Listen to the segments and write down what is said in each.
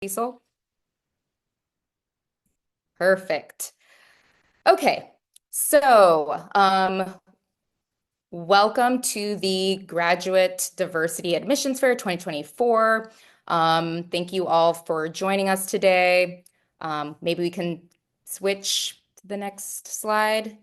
Cecil? Perfect. Okay, so welcome to the Graduate Diversity Admissions Fair 2024. Thank you all for joining us today. Maybe we can switch to the next slide.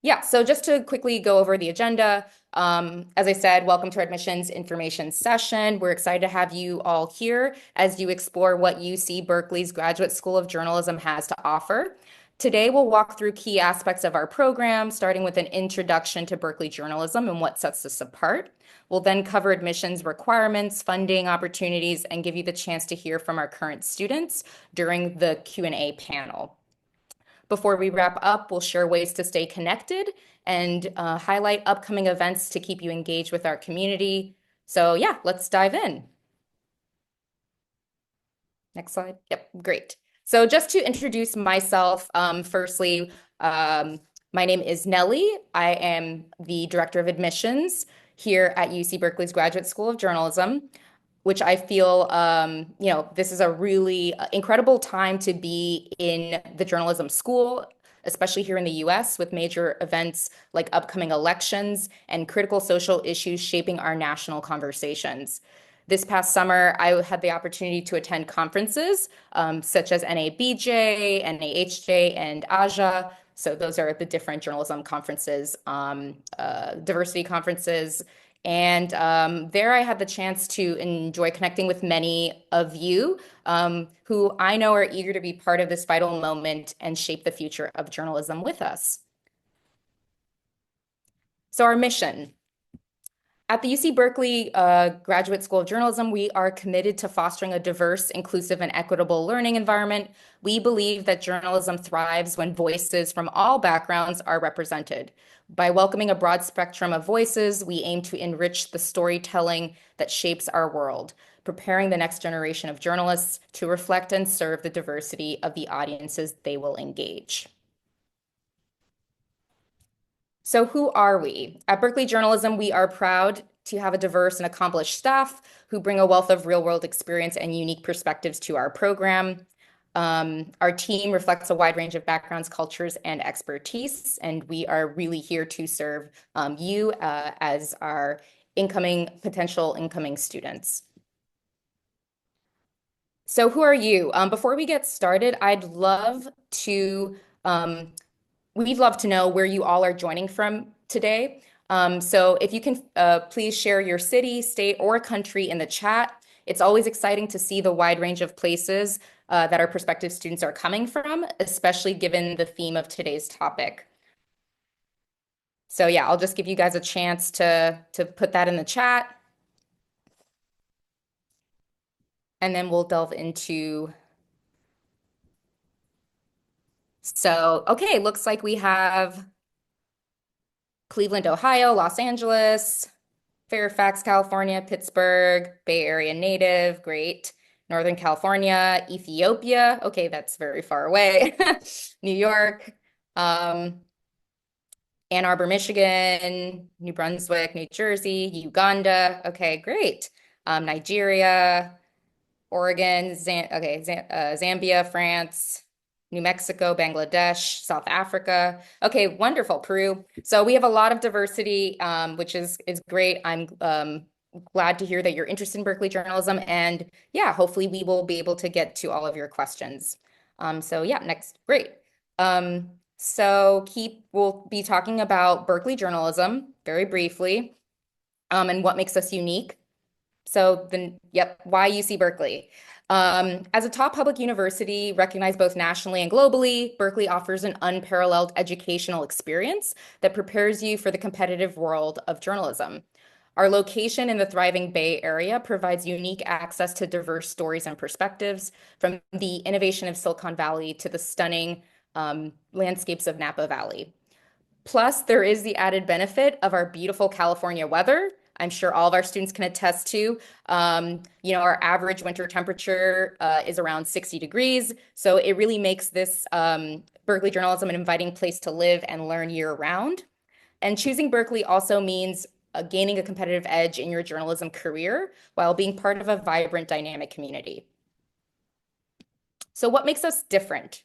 Yeah, so just to quickly go over the agenda, as I said, welcome to our admissions information session. We're excited to have you all here as you explore what UC Berkeley's Graduate School of Journalism has to offer. Today, we'll walk through key aspects of our program, starting with an introduction to Berkeley journalism and what sets us apart. We'll then cover admissions requirements, funding opportunities, and give you the chance to hear from our current students during the Q&A panel. Before we wrap up, we'll share ways to stay connected and highlight upcoming events to keep you engaged with our community. So yeah, let's dive in. Next slide. Yep, great. So just to introduce myself, firstly, my name is Nellie. I am the Director of Admissions here at UC Berkeley's Graduate School of Journalism, which I feel, this is a really incredible time to be in the journalism school, especially here in the US, with major events like upcoming elections and critical social issues shaping our national conversations. This past summer, I had the opportunity to attend conferences such as NABJ, NAHJ, and AJA. So those are the different journalism conferences, diversity conferences. And there I had the chance to enjoy connecting with many of you who I know are eager to be part of this vital moment and shape the future of journalism with us. So our mission. At the UC Berkeley Graduate School of Journalism, we are committed to fostering a diverse, inclusive, and equitable learning environment. We believe that journalism thrives when voices from all backgrounds are represented. By welcoming a broad spectrum of voices, we aim to enrich the storytelling that shapes our world, preparing the next generation of journalists to reflect and serve the diversity of the audiences they will engage. So who are we? At Berkeley Journalism, we are proud to have a diverse and accomplished staff who bring a wealth of real-world experience and unique perspectives to our program. Our team reflects a wide range of backgrounds, cultures, and expertise, and we are really here to serve you as our potential incoming students. So who are you? Before we get started, we'd love to know where you all are joining from today. So if you can please share your city, state, or country in the chat. It's always exciting to see the wide range of places that our prospective students are coming from, especially given the theme of today's topic. So yeah, I'll just give you guys a chance to put that in the chat. And then we'll delve into. So, okay, looks like we have Cleveland, Ohio, Los Angeles, Fairfax, California, Pittsburgh, Bay Area native, great. Northern California, Ethiopia, okay, that's very far away. New York, Ann Arbor, Michigan, New Brunswick, New Jersey, Uganda, okay, great. Nigeria, Oregon, Zambia, France, New Mexico, Bangladesh, South Africa. Okay, wonderful, Peru. So we have a lot of diversity, which is great. I'm glad to hear that you're interested in Berkeley journalism, and yeah, hopefully we will be able to get to all of your questions. So yeah, next, great. We'll be talking about Berkeley journalism very briefly, and what makes us unique. So why UC Berkeley? As a top public university recognized both nationally and globally, Berkeley offers an unparalleled educational experience that prepares you for the competitive world of journalism. Our location in the thriving Bay Area provides unique access to diverse stories and perspectives, from the innovation of Silicon Valley to the stunning landscapes of Napa Valley. Plus, there is the added benefit of our beautiful California weather. I'm sure all of our students can attest to. Our average winter temperature is around 60 degrees. So it really makes this Berkeley journalism an inviting place to live and learn year round. And choosing Berkeley also means gaining a competitive edge in your journalism career while being part of a vibrant, dynamic community. So what makes us different?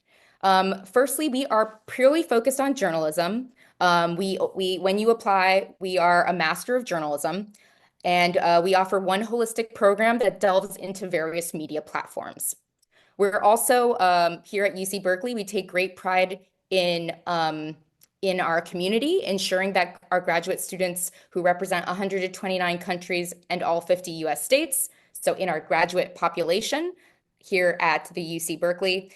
Firstly, we are purely focused on journalism. When you apply, we are a Master of Journalism, and we offer one holistic program that delves into various media platforms. We're also here at UC Berkeley, we take great pride in our community, ensuring that our graduate students who represent 129 countries and all 50 US states, so in our graduate population here at the UC Berkeley,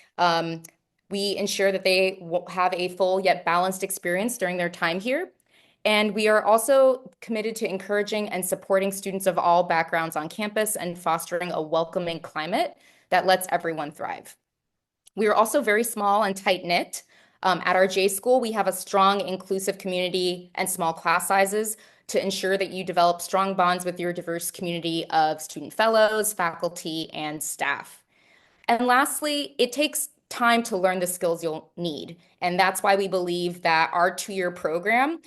we ensure that they have a full yet balanced experience during their time here. And we are also committed to encouraging and supporting students of all backgrounds on campus and fostering a welcoming climate that lets everyone thrive. We are also very small and tight-knit. At our J School, we have a strong, inclusive community and small class sizes to ensure that you develop strong bonds with your diverse community of student fellows, faculty, and staff. And lastly, it takes time to learn the skills you'll need. And that's why we believe that our 2-year program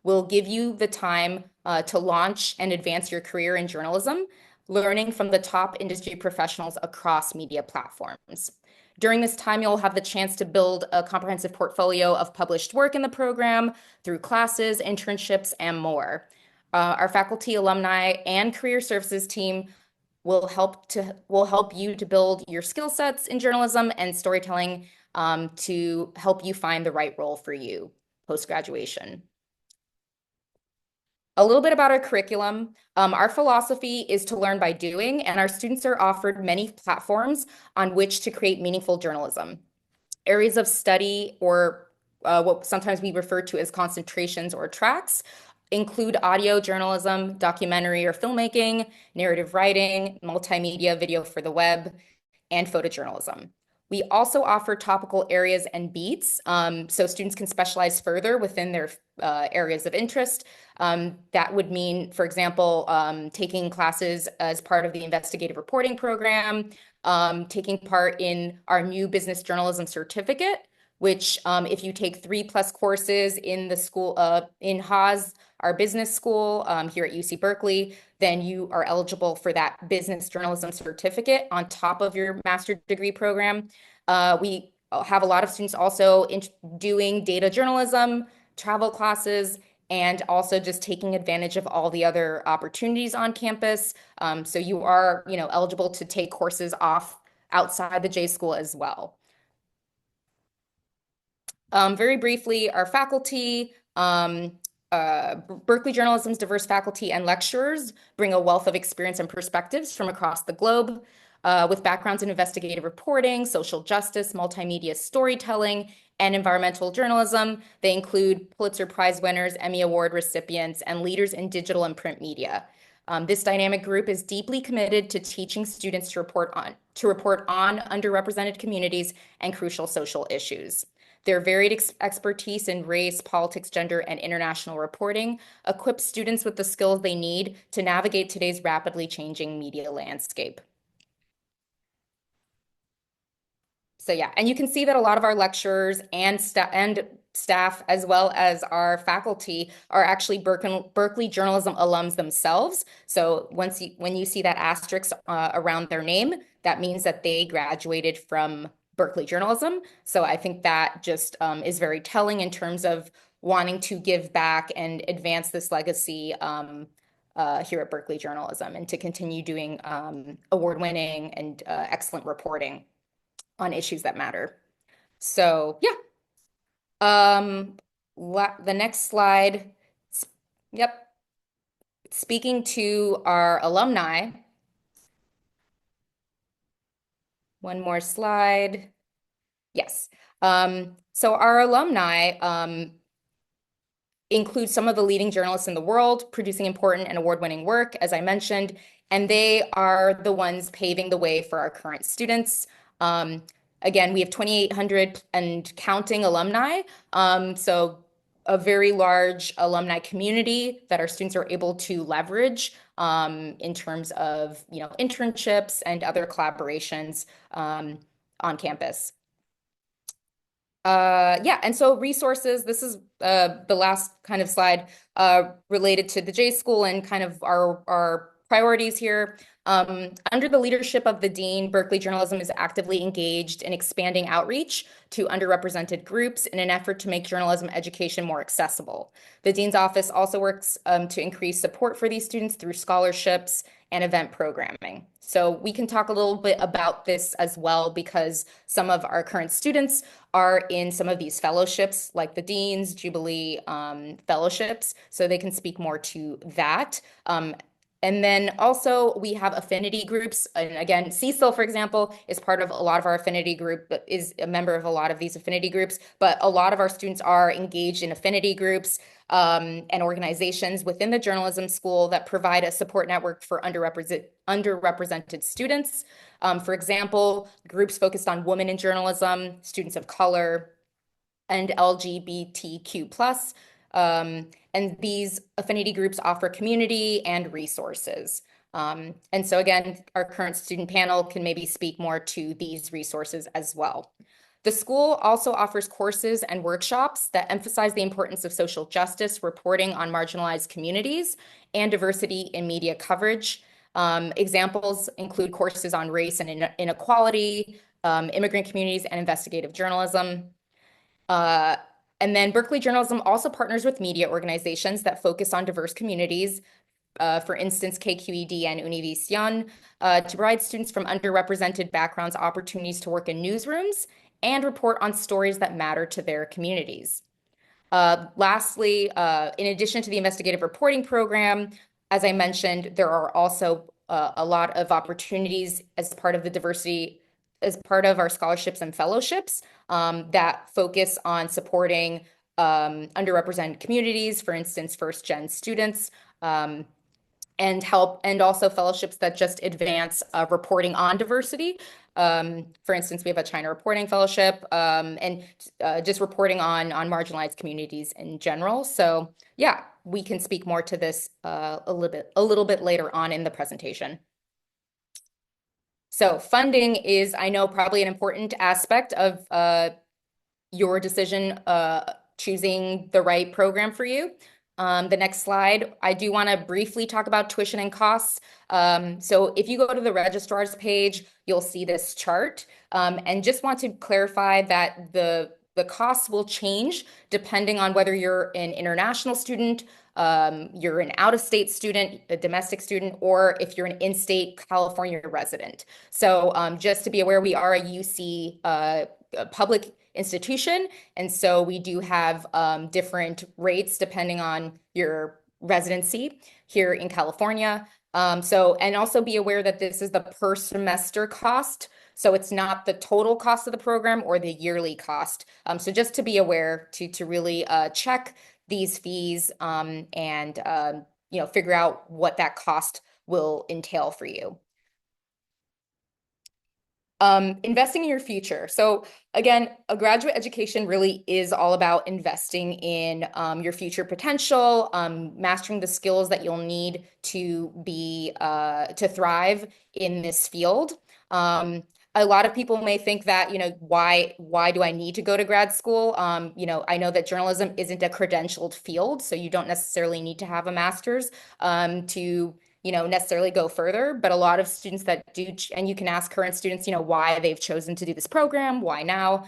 will give you the time to launch and advance your career in journalism, learning from the top industry professionals across media platforms. During this time, you'll have the chance to build a comprehensive portfolio of published work in the program through classes, internships, and more. Our faculty, alumni, and career services team will help you to build your skill sets in journalism and storytelling to help you find the right role for you post-graduation. A little bit about our curriculum. Our philosophy is to learn by doing, and our students are offered many platforms on which to create meaningful journalism. Areas of study, or what sometimes we refer to as concentrations or tracks, include audio journalism, documentary or filmmaking, narrative writing, multimedia, video for the web, and photojournalism. We also offer topical areas and beats, so students can specialize further within their areas of interest. That would mean, for example, taking classes as part of the investigative reporting program, taking part in our new business journalism certificate, which if you take 3+ courses in the school, in Haas, our business school here at UC Berkeley, then you are eligible for that business journalism certificate on top of your master's degree program. We have a lot of students also doing data journalism, travel classes, and also just taking advantage of all the other opportunities on campus. So you are, eligible to take courses outside the J School as well. Very briefly, our faculty, Berkeley Journalism's diverse faculty and lecturers bring a wealth of experience and perspectives from across the globe, with backgrounds in investigative reporting, social justice, multimedia storytelling, and environmental journalism. They include Pulitzer Prize winners, Emmy Award recipients, and leaders in digital and print media. This dynamic group is deeply committed to teaching students to report on underrepresented communities and crucial social issues. Their varied expertise in race, politics, gender, and international reporting equips students with the skills they need to navigate today's rapidly changing media landscape. So yeah, and you can see that a lot of our lecturers and staff, as well as our faculty, are actually Berkeley journalism alums themselves. So when you see that asterisk around their name, that means that they graduated from Berkeley journalism. So I think that just is very telling in terms of wanting to give back and advance this legacy here at Berkeley journalism, and to continue doing award-winning and excellent reporting on issues that matter. So yeah, the next slide. Yep. Speaking to our alumni. One more slide. Yes. So our alumni include some of the leading journalists in the world, producing important and award-winning work, as I mentioned, and they are the ones paving the way for our current students. Again, we have 2,800 and counting alumni, so a very large alumni community that our students are able to leverage in terms of internships and other collaborations on campus. Yeah, and so resources, this is the last kind of slide related to the J School and kind of our priorities here. Under the leadership of the Dean, Berkeley Journalism is actively engaged in expanding outreach to underrepresented groups in an effort to make journalism education more accessible. The Dean's office also works to increase support for these students through scholarships and event programming. So we can talk a little bit about this as well because some of our current students are in some of these fellowships, like the Dean's Jubilee fellowships, so they can speak more to that. And then also we have affinity groups. And again, Cecil, for example, is part of a lot of our affinity group, but is a member of a lot of these affinity groups. But a lot of our students are engaged in affinity groups and organizations within the journalism school that provide a support network for underrepresented students. For example, groups focused on women in journalism, students of color, and LGBTQ+. And these affinity groups offer community and resources. And so again, our current student panel can maybe speak more to these resources as well. The school also offers courses and workshops that emphasize the importance of social justice, reporting on marginalized communities, and diversity in media coverage. Examples include courses on race and inequality, immigrant communities, and investigative journalism. Uh, and then Berkeley Journalism also partners with media organizations that focus on diverse communities, for instance, KQED and Univision, to provide students from underrepresented backgrounds opportunities to work in newsrooms and report on stories that matter to their communities. Lastly, in addition to the investigative reporting program, as I mentioned, there are also a lot of opportunities as part of the diversity, as part of our scholarships and fellowships that focus on supporting underrepresented communities, for instance, first-gen students. And help, and also fellowships that just advance reporting on diversity. For instance, we have a China reporting fellowship, and just reporting on marginalized communities in general. So yeah, we can speak more to this a little bit later on in the presentation. So funding is, I know, probably an important aspect of your decision choosing the right program for you. The next slide, I do want to briefly talk about tuition and costs. So if you go to the registrar's page, you'll see this chart. And just want to clarify that the costs will change depending on whether you're an international student, you're an out-of-state student, a domestic student, or if you're an in-state California resident. So just to be aware, we are a UC a public institution. And so we do have different rates depending on your residency here in California. And also be aware that this is the per semester cost. So it's not the total cost of the program or the yearly cost. So just to be aware to really check these fees and figure out what that cost will entail for you. Investing in your future. So again, a graduate education really is all about investing in your future potential, mastering the skills that you'll need to thrive in this field. A lot of people may think that, why do I need to go to grad school? I know that journalism isn't a credentialed field, so you don't necessarily need to have a master's to necessarily go further, but a lot of students that do, and you can ask current students, why they've chosen to do this program, why now.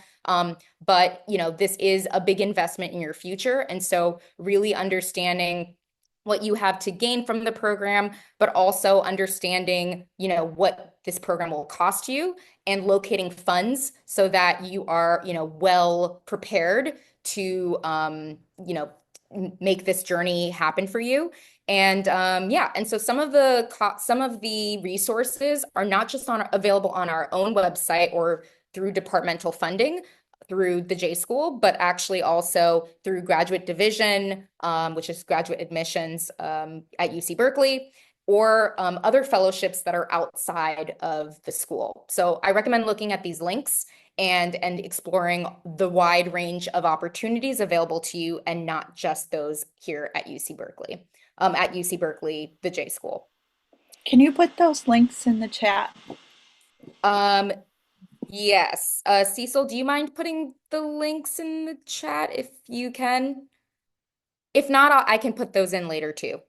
But this is a big investment in your future. And so really understanding what you have to gain from the program, but also understanding, what this program will cost you and locating funds so that you are, well prepared to, make this journey happen for you. And yeah, and so some of the resources are not just available on our own website or through departmental funding through the J School, but actually also through graduate division, which is graduate admissions at UC Berkeley, or other fellowships that are outside of the school. So I recommend looking at these links and exploring the wide range of opportunities available to you and not just those here at UC Berkeley, the J School. Can you put those links in the chat? Um, Yes. Cecil, do you mind putting the links in the chat if you can? If not, I can put those in later too.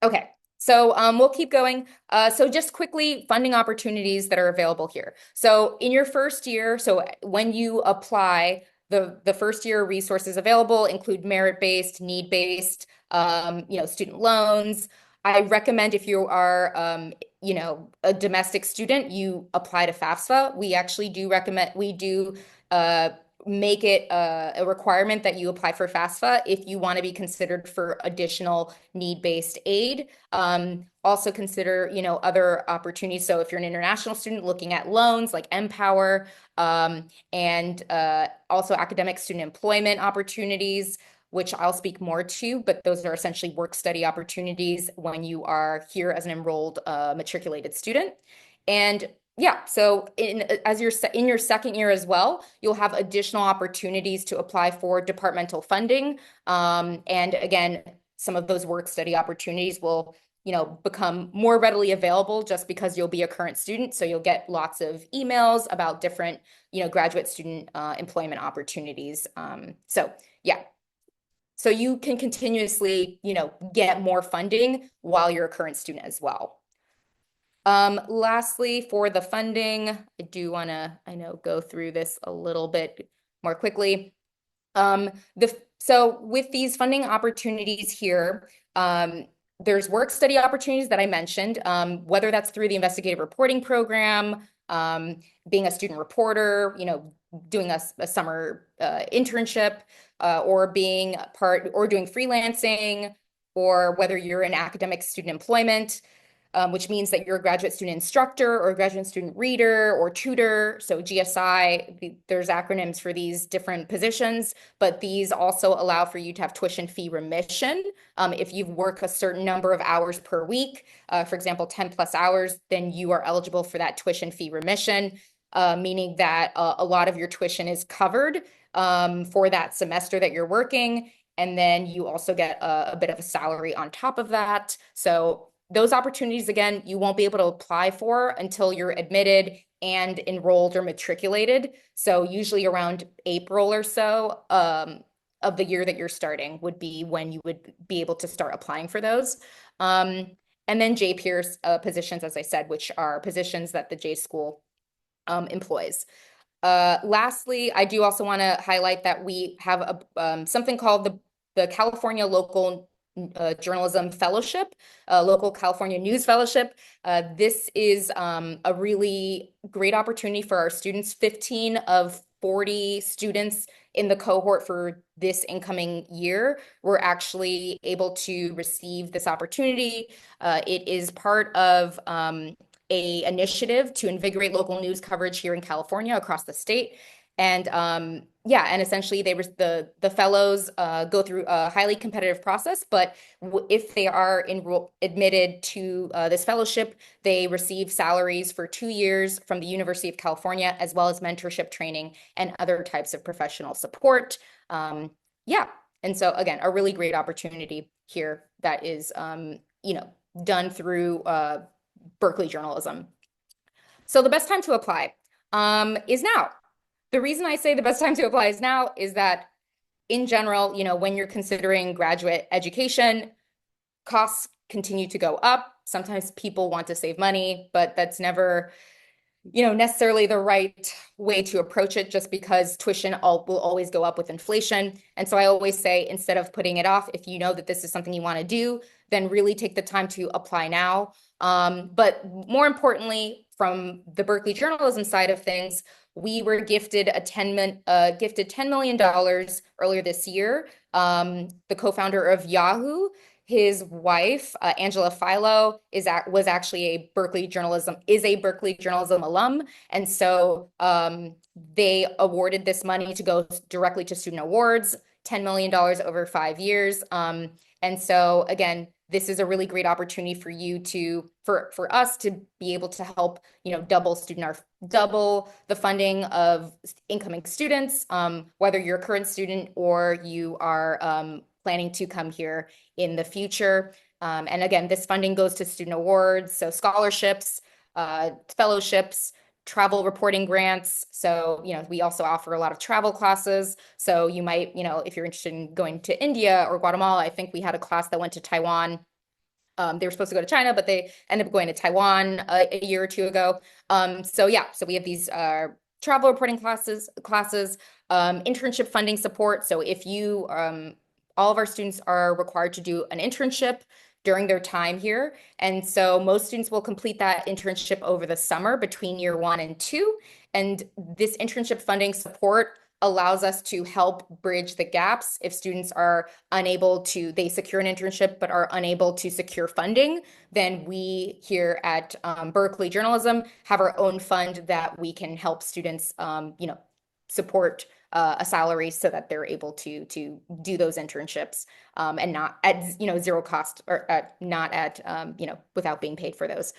Okay, so we'll keep going. So just quickly, funding opportunities that are available here. So in your first year, so when you apply, the first year resources available include merit-based, need-based, student loans. I recommend if you are, a domestic student, you apply to FAFSA. We actually do recommend, we do uh, make it a requirement that you apply for FAFSA if you want to be considered for additional need-based aid. Also consider, other opportunities. So if you're an international student looking at loans like Empower, and also academic student employment opportunities, which I'll speak more to, but those are essentially work study opportunities when you are here as an enrolled matriculated student. And yeah, so as you're in your second year as well, you'll have additional opportunities to apply for departmental funding. And again, some of those work study opportunities will, become more readily available just because you'll be a current student. So you'll get lots of emails about different, graduate student employment opportunities. So yeah, so you can continuously, get more funding while you're a current student as well. Lastly, for the funding, I do want to, I know, go through this a little bit more quickly. So with these funding opportunities here, there's work study opportunities that I mentioned, whether that's through the investigative reporting program, being a student reporter, doing a summer internship, or being part or doing freelancing, or whether you're in academic student employment, which means that you're a graduate student instructor or a graduate student reader or tutor. So GSI, there's acronyms for these different positions, but these also allow for you to have tuition fee remission. If you've worked a certain number of hours per week, for example, 10 plus hours, then you are eligible for that tuition fee remission, meaning that a lot of your tuition is covered for that semester that you're working. And then you also get a bit of a salary on top of that. So those opportunities, again, you won't be able to apply for until you're admitted and enrolled or matriculated. So usually around April or so of the year that you're starting would be when you would be able to start applying for those. And then J-Peers positions, as I said, which are positions that the J School employs. Lastly, I do also want to highlight that we have something called the California Local Journalism Fellowship, Local California News Fellowship. This is a really great opportunity for our students. 15 of 40 students in the cohort for this incoming year were actually able to receive this opportunity. It is part of a initiative to invigorate local news coverage here in California across the state. And yeah, and essentially the fellows go through a highly competitive process, but if they are admitted to this fellowship, they receive salaries for 2 years from the University of California, as well as mentorship training and other types of professional support. Yeah, and so again, a really great opportunity here that is, done through Berkeley journalism. So the best time to apply is now. The reason I say the best time to apply is now is that in general, when you're considering graduate education, costs continue to go up. Sometimes people want to save money, but that's never, necessarily the right way to approach it just because tuition will always go up with inflation. And so I always say, instead of putting it off, if you know that this is something you want to do, then really take the time to apply now. But more importantly, from the Berkeley journalism side of things, we were gifted $10 million earlier this year. The co-founder of Yahoo, his wife, Angela Philo, was actually a Berkeley journalism alum, and so they awarded this money to go directly to student awards, $10 million over 5 years. And so again, this is a really great opportunity for you for us to be able to help, double the funding of incoming students, whether you're a current student or you are planning to come here in the future. And again, this funding goes to student awards, so scholarships, fellowships, travel reporting grants. So, we also offer a lot of travel classes. So you might, if you're interested in going to India or Guatemala, I think we had a class that went to Taiwan. They were supposed to go to China, but they ended up going to Taiwan a year or two ago. So yeah, so we have these travel reporting classes, internship funding support. So if you, all of our students are required to do an internship during their time here. And so most students will complete that internship over the summer between year 1 and 2. And this internship funding support allows us to help bridge the gaps if students are unable to, they secure an internship but are unable to secure funding, then we here at Berkeley Journalism have our own fund that we can help students, support a salary so that they're able to do those internships, and not at zero cost, or not at without being paid for those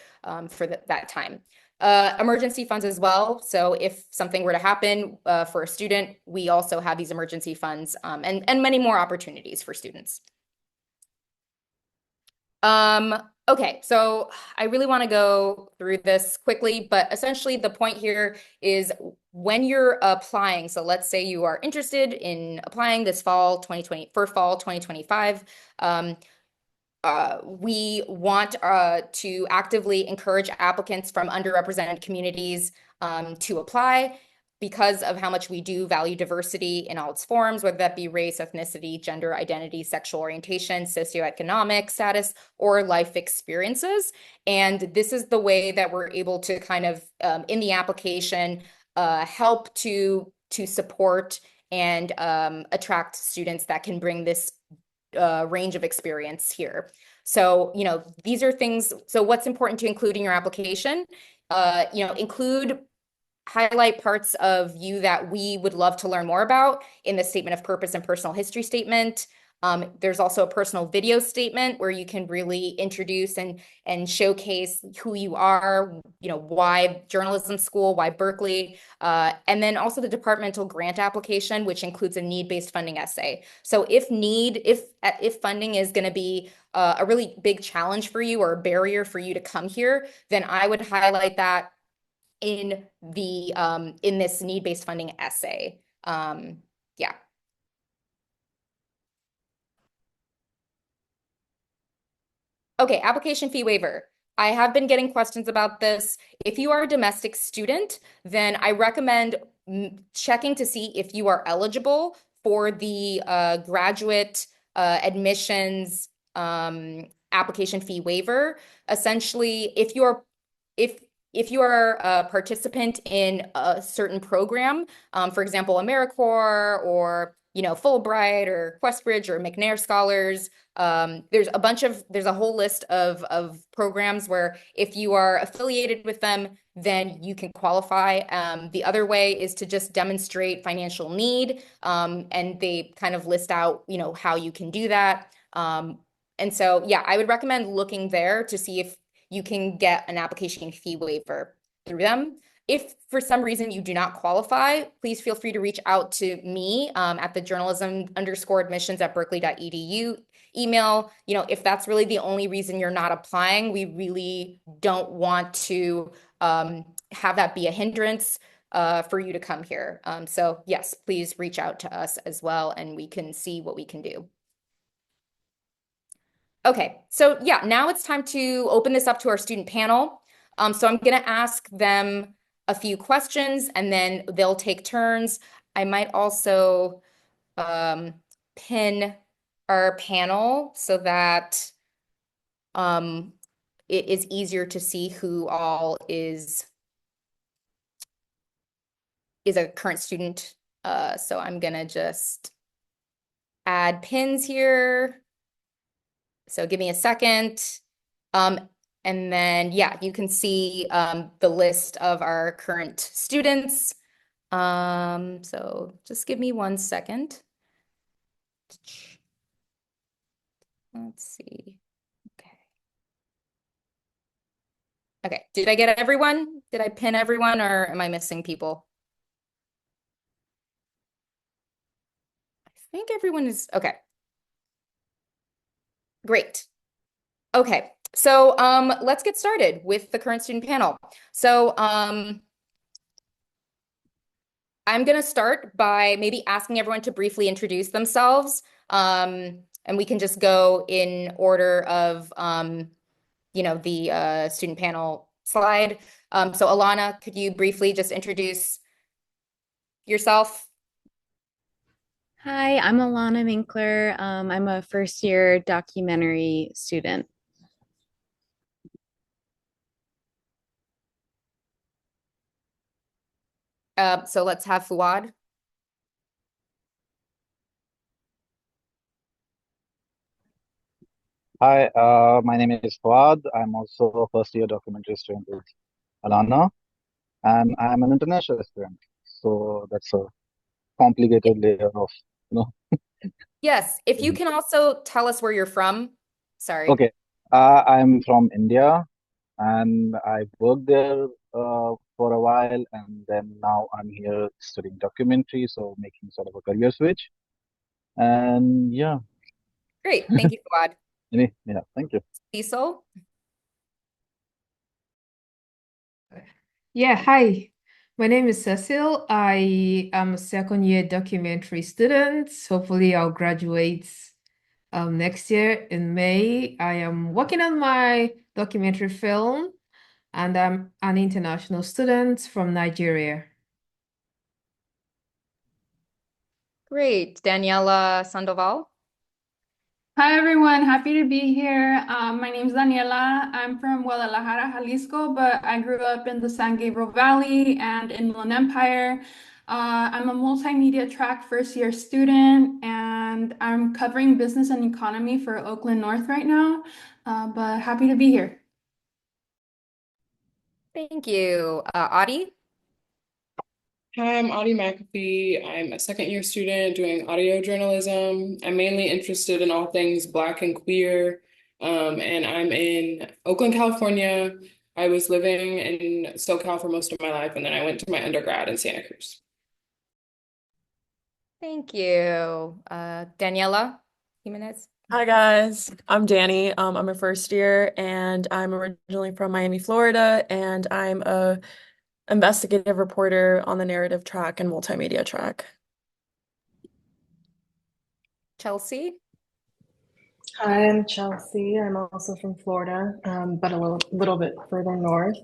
for that time. Emergency funds as well. So if something were to happen for a student, we also have these emergency funds, and many more opportunities for students. Okay, so I really want to go through this quickly, but essentially the point here is when you're applying, so let's say you are interested in applying this fall 2020 for fall 2025, we want to actively encourage applicants from underrepresented communities to apply because of how much we do value diversity in all its forms, whether that be race, ethnicity, gender identity, sexual orientation, socioeconomic status, or life experiences. And this is the way that we're able to kind of, in the application, help to support and attract students that can bring this range of experience here. So, these are things. So what's important to include in your application? Highlight parts of you that we would love to learn more about in the statement of purpose and personal history statement. There's also a personal video statement where you can really introduce and showcase who you are, why journalism school, why Berkeley, and then also the departmental grant application, which includes a need-based funding essay. So if funding is going to be a really big challenge for you or a barrier for you to come here, then I would highlight that in this need-based funding essay. Yeah. Okay, application fee waiver. I have been getting questions about this. If you are a domestic student, then I recommend checking to see if you are eligible for the graduate admissions application fee waiver. Essentially, if if you are a participant in a certain program, for example, AmeriCorps or Fulbright or Questbridge or McNair Scholars, there's a whole list of programs where if you are affiliated with them, then you can qualify. The other way is to just demonstrate financial need, and they kind of list out, how you can do that. And so, yeah, I would recommend looking there to see if you can get an application fee waiver through them. If for some reason you do not qualify, please feel free to reach out to me at the journalism_admissions@berkeley.edu email. If that's really the only reason you're not applying, we really don't want to have that be a hindrance for you to come here. So yes, please reach out to us as well, and we can see what we can do. Okay, so yeah, now it's time to open this up to our student panel. So I'm going to ask them a few questions and then they'll take turns. I might also pin our panel so that it is easier to see who all is a current student. So I'm going to just add pins here. So give me a second. And then, yeah, you can see the list of our current students. So just give me 1 second. Let's see. Okay. Okay, did I get everyone? Did I pin everyone or am I missing people? I think everyone is, okay. Great. Okay, so let's get started with the current student panel. So I'm going to start by maybe asking everyone to briefly introduce themselves, and we can just go in order of the student panel slide. So Alana, could you briefly just introduce yourself? Hi, I'm Alana Minkler. I'm a first year documentary student. So let's have Fuad. Hi, my name is Fawad. I'm also a first year documentary student with Alana, and I'm an international student. So that's a complicated layer of, you know. Yes, if you things. can also tell us where you're from. Sorry. Okay, I'm from India, and I worked there for a while, and then now I'm here studying documentary, so making sort of a career switch. And yeah, Great. Thank you, Fuad. yeah, thank you. Cecil. Yeah, hi. My name is Cecil. I am a second year documentary student. Hopefully, I'll graduate next year in May. I am working on my documentary film, and I'm an international student from Nigeria. Great. Daniela Sandoval. Hi everyone, happy to be here. My name is Daniela. I'm from Guadalajara, Jalisco, but I grew up in the San Gabriel Valley and in Inland Empire. I'm a multimedia track first year student, and I'm covering business and economy for Oakland North right now, but happy to be here. Thank you. Audie. Hi, I'm Audie McAfee. I'm a second year student doing audio journalism. I'm mainly interested in all things Black and queer. And I'm in Oakland, California. I was living in SoCal for most of my life, and then I went to my undergrad in Santa Cruz. Thank you. Daniela Jimenez. Hi guys, I'm Danny. I'm a first year and I'm originally from Miami, Florida, and I'm a investigative reporter on the narrative track and multimedia track. Chelsea. Hi, I'm Chelsea. I'm also from Florida, but a little bit further north.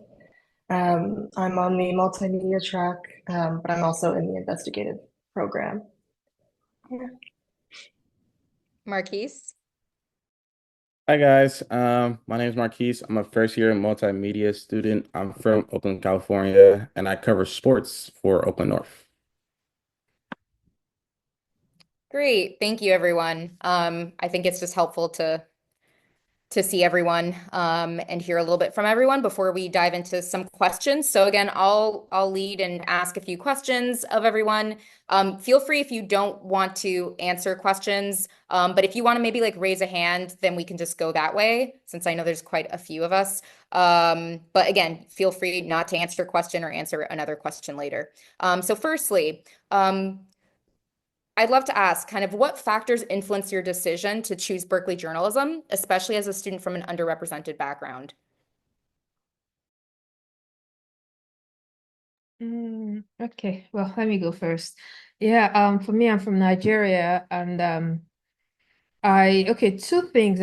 I'm on the multimedia track, but I'm also in the investigative program. Yeah. Marquise. Hi guys, my name is Marquise. I'm a first year multimedia student. I'm from Oakland, California, and I cover sports for Oakland North. Great. Thank you, everyone. I think it's just helpful to see everyone and hear a little bit from everyone before we dive into some questions. So again, I'll lead and ask a few questions of everyone. Feel free if you don't want to answer questions, but if you want to maybe like raise a hand, then we can just go that way, since I know there's quite a few of us. But again, feel free not to answer a question or answer another question later. So firstly, I'd love to ask kind of what factors influence your decision to choose Berkeley journalism, especially as a student from an underrepresented background? Okay, well, let me go first. Yeah, for me, I'm from Nigeria, and two things.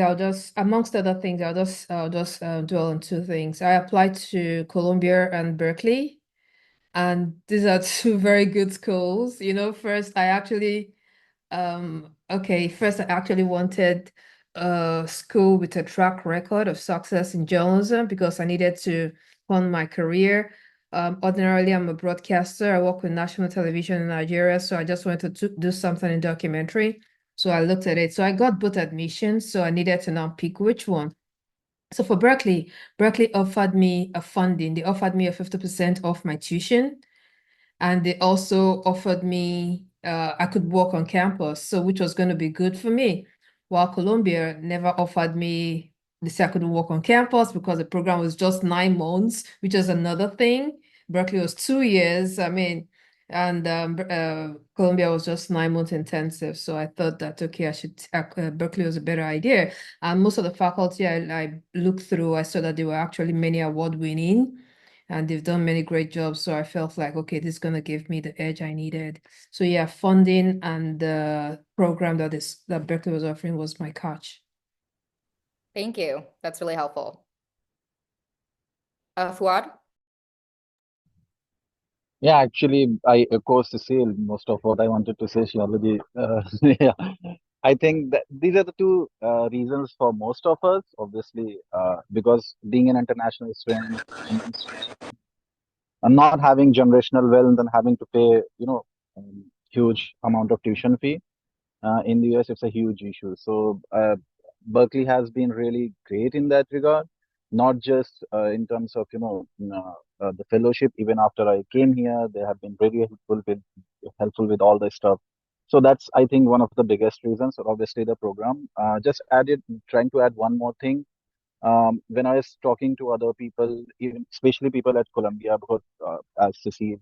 Amongst other things, I'll just dwell on two things. I applied to Columbia and Berkeley, and these are two very good schools. First I actually wanted a school with a track record of success in journalism because I needed to fund my career. Ordinarily, I'm a broadcaster. I work with national television in Nigeria, so I just wanted to do something in documentary. So I looked at it. So I got both admissions, so I needed to now pick which one. So for Berkeley, Berkeley offered me a funding. They offered me a 50% off my tuition. And they also offered me, I could work on campus, so which was going to be good for me. While Columbia never offered me, they said I couldn't work on campus because the program was just 9 months, which is another thing. Berkeley was 2 years. I mean, And Columbia was just 9 months intensive. So I thought that, okay, I should Berkeley was a better idea. And most of the faculty I looked through, I saw that they were actually many award winning and they've done many great jobs. So I felt like, okay, this is going to give me the edge I needed. So yeah, funding and the program that Berkeley was offering was my catch. Thank you. That's really helpful. Fuad? Yeah, actually, I echo Cecile. Most of what I wanted to say, she already. Yeah, I think that these are the two reasons for most of us. Obviously, because being an international student and not having generational wealth and having to pay, huge amount of tuition fee in the US, it's a huge issue. So Berkeley has been really great in that regard, not just in terms of the fellowship. Even after I came here, they have been really helpful with all this stuff. So that's, I think, one of the biggest reasons. Obviously, the program. Trying to add one more thing. When I was talking to other people, even especially people at Columbia, because as Ceci,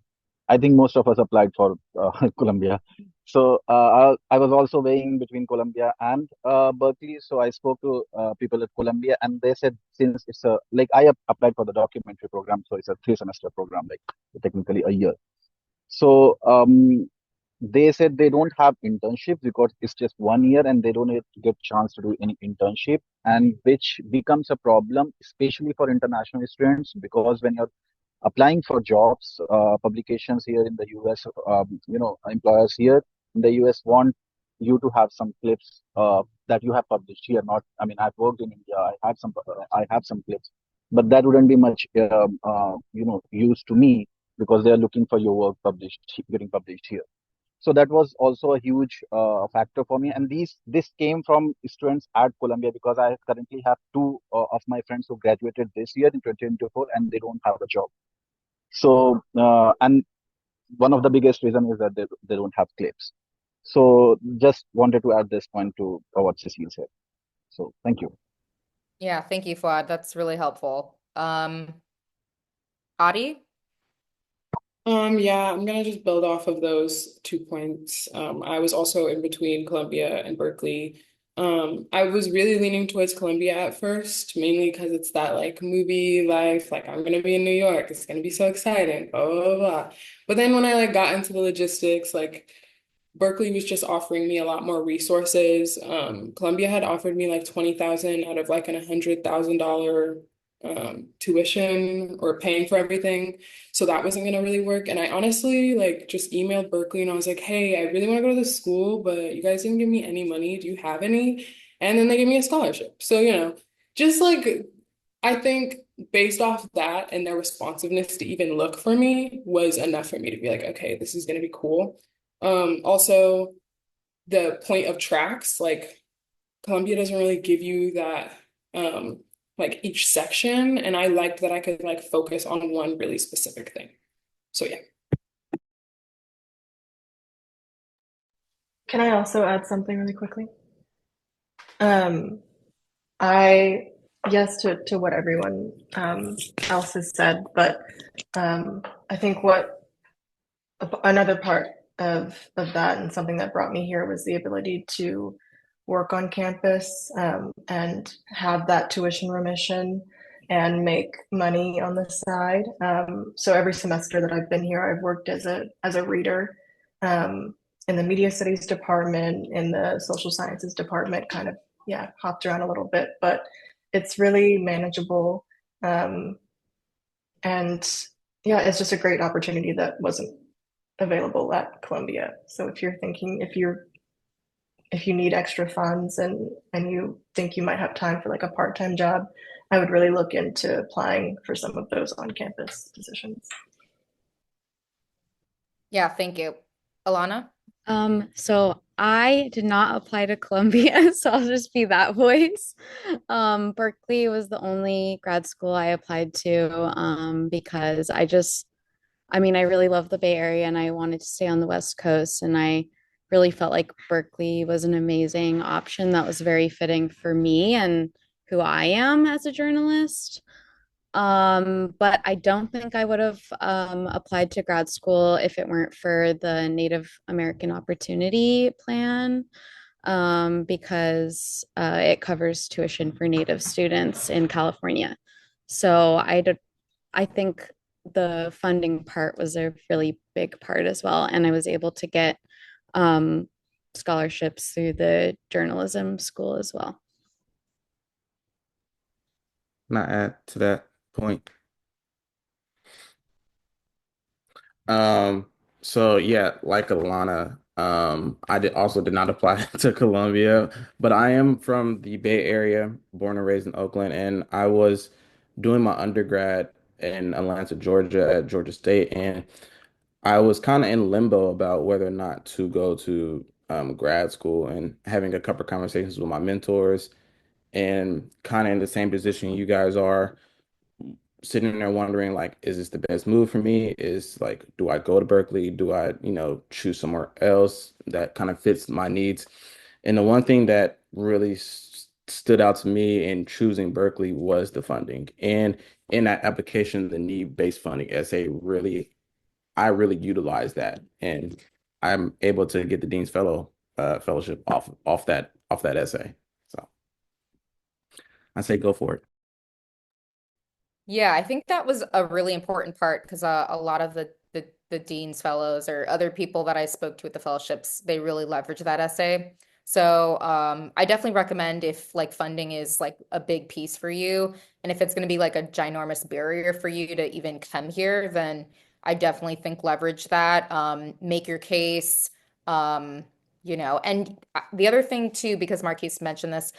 I think most of us applied for Columbia. So I was also weighing between Columbia and Berkeley. So I spoke to people at Columbia, and they said since it's a like applied for the documentary program, so it's a 3 semester program, like technically a year. So they said they don't have internships because it's just 1 year and they don't get chance to do any internship, and which becomes a problem especially for international students, because when you're applying for jobs, publications here in the US, employers here in the US want you to have some clips that you have published here. Not, I mean, I've worked in India, I have some clips, but that wouldn't be much use to me, because they are looking for your work getting published here. So that was also a huge factor for me. And this came from students at Columbia, because I currently have two of my friends who graduated this year in 2024, and they don't have a job. So and one of the biggest reason is that they don't have clips. So just wanted to add this point to what Cecile said. So thank you. Yeah, thank you, Fuad. That's really helpful. Adi? Yeah, I'm gonna just build off of those 2 points. I was also in between Columbia and Berkeley. I was really leaning towards Columbia at first, mainly because it's that like movie life, like I'm gonna be in New York, it's gonna be so exciting, blah blah blah. Blah. But then when I like got into the logistics, like Berkeley was just offering me a lot more resources. Columbia had offered me like 20,000 out of like an $100,000 tuition or paying for everything. So that wasn't gonna really work. And I honestly like just emailed Berkeley and I was like, hey, I really want to go to this school, but you guys didn't give me any money. Do you have any? And then they gave me a scholarship. So, just like I think based off that and their responsiveness to even look for me was enough for me to be like, okay, this is gonna be cool. Also the point of tracks, like Columbia doesn't really give you that like each section, and I liked that I could like focus on one really specific thing. So yeah. Can I also add something really quickly? I yes to what everyone else has said, but I think what another part of that and something that brought me here was the ability to work on campus and have that tuition remission and make money on the side. So every semester that I've been here, I've worked as a reader in the media studies department, in the social sciences department, kind of hopped around a little bit, but it's really manageable. And yeah, it's just a great opportunity that wasn't available at Columbia. So if you're thinking, if you need extra funds and you think you might have time for like a part-time job, I would really look into applying for some of those on-campus positions. Yeah, thank you. Alana? So I did not apply to Columbia, so I'll just be that voice. Berkeley was the only grad school I applied to, because I mean, I really love the Bay Area and I wanted to stay on the West Coast, and I really felt like Berkeley was an amazing option that was very fitting for me and who I am as a journalist. But I don't think I would have applied to grad school if it weren't for the Native American Opportunity Plan, because it covers tuition for Native students in California. So I think the funding part was a really big part as well. And I was able to get um, scholarships through the journalism school as well. Not add to that point. Um, so yeah, like Alana, I did not apply to Columbia, but I am from the Bay Area, born and raised in Oakland, and I was doing my undergrad in Atlanta, Georgia at Georgia State, and I was kind of in limbo about whether or not to go to grad school and having a couple of conversations with my mentors and kind of in the same position you guys are sitting there wondering like, is this the best move for me? Is like, do I go to Berkeley? Do I, choose somewhere else that kind of fits my needs? And the one thing that really stood out to me in choosing Berkeley was the funding. And in that application, the need-based funding essay I really utilized that. And I'm able to get the Dean's fellowship off that essay. So I say go for it. Yeah, I think that was a really important part because a lot of the dean's fellows or other people that I spoke to at the fellowships, they really leverage that essay. So I definitely recommend if like funding is like a big piece for you, and if it's going to be like a ginormous barrier for you to even come here, then I definitely think leverage that. Make your case. Um, and the other thing too, because Marquise mentioned this,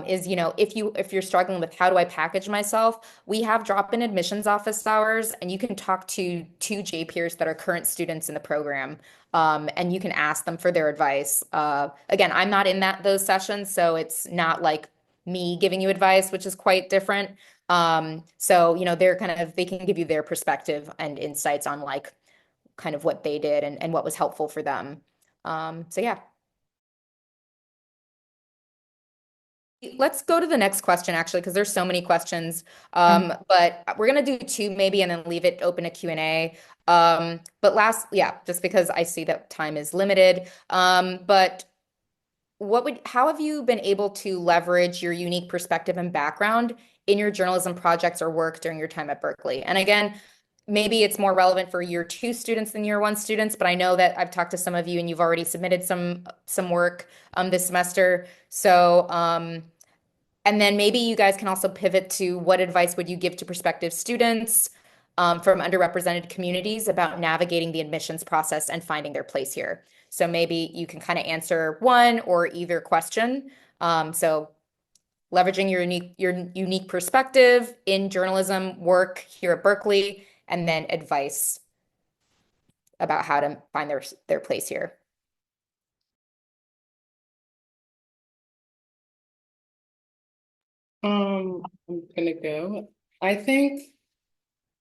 is if you're struggling with how do I package myself, we have drop-in admissions office hours, and you can talk to two J peers that are current students in the program, and you can ask them for their advice. Again, I'm not in those sessions, so it's not like me giving you advice, which is quite different. So they can give you their perspective and insights on like kind of what they did and what was helpful for them. So yeah. Let's go to the next question, actually, because there's so many questions. But we're gonna do two maybe and then leave it open to Q&A. But yeah, just because I see that time is limited. But how have you been able to leverage your unique perspective and background in your journalism projects or work during your time at Berkeley? And again, maybe it's more relevant for year two students than year one students, but I know that I've talked to some of you and you've already submitted some work this semester. So and then maybe you guys can also pivot to what advice would you give to prospective students from underrepresented communities about navigating the admissions process and finding their place here. So maybe you can kind of answer one or either question. So leveraging your unique perspective in journalism work here at Berkeley, and then advice about how to find their place here. I'm gonna go. I think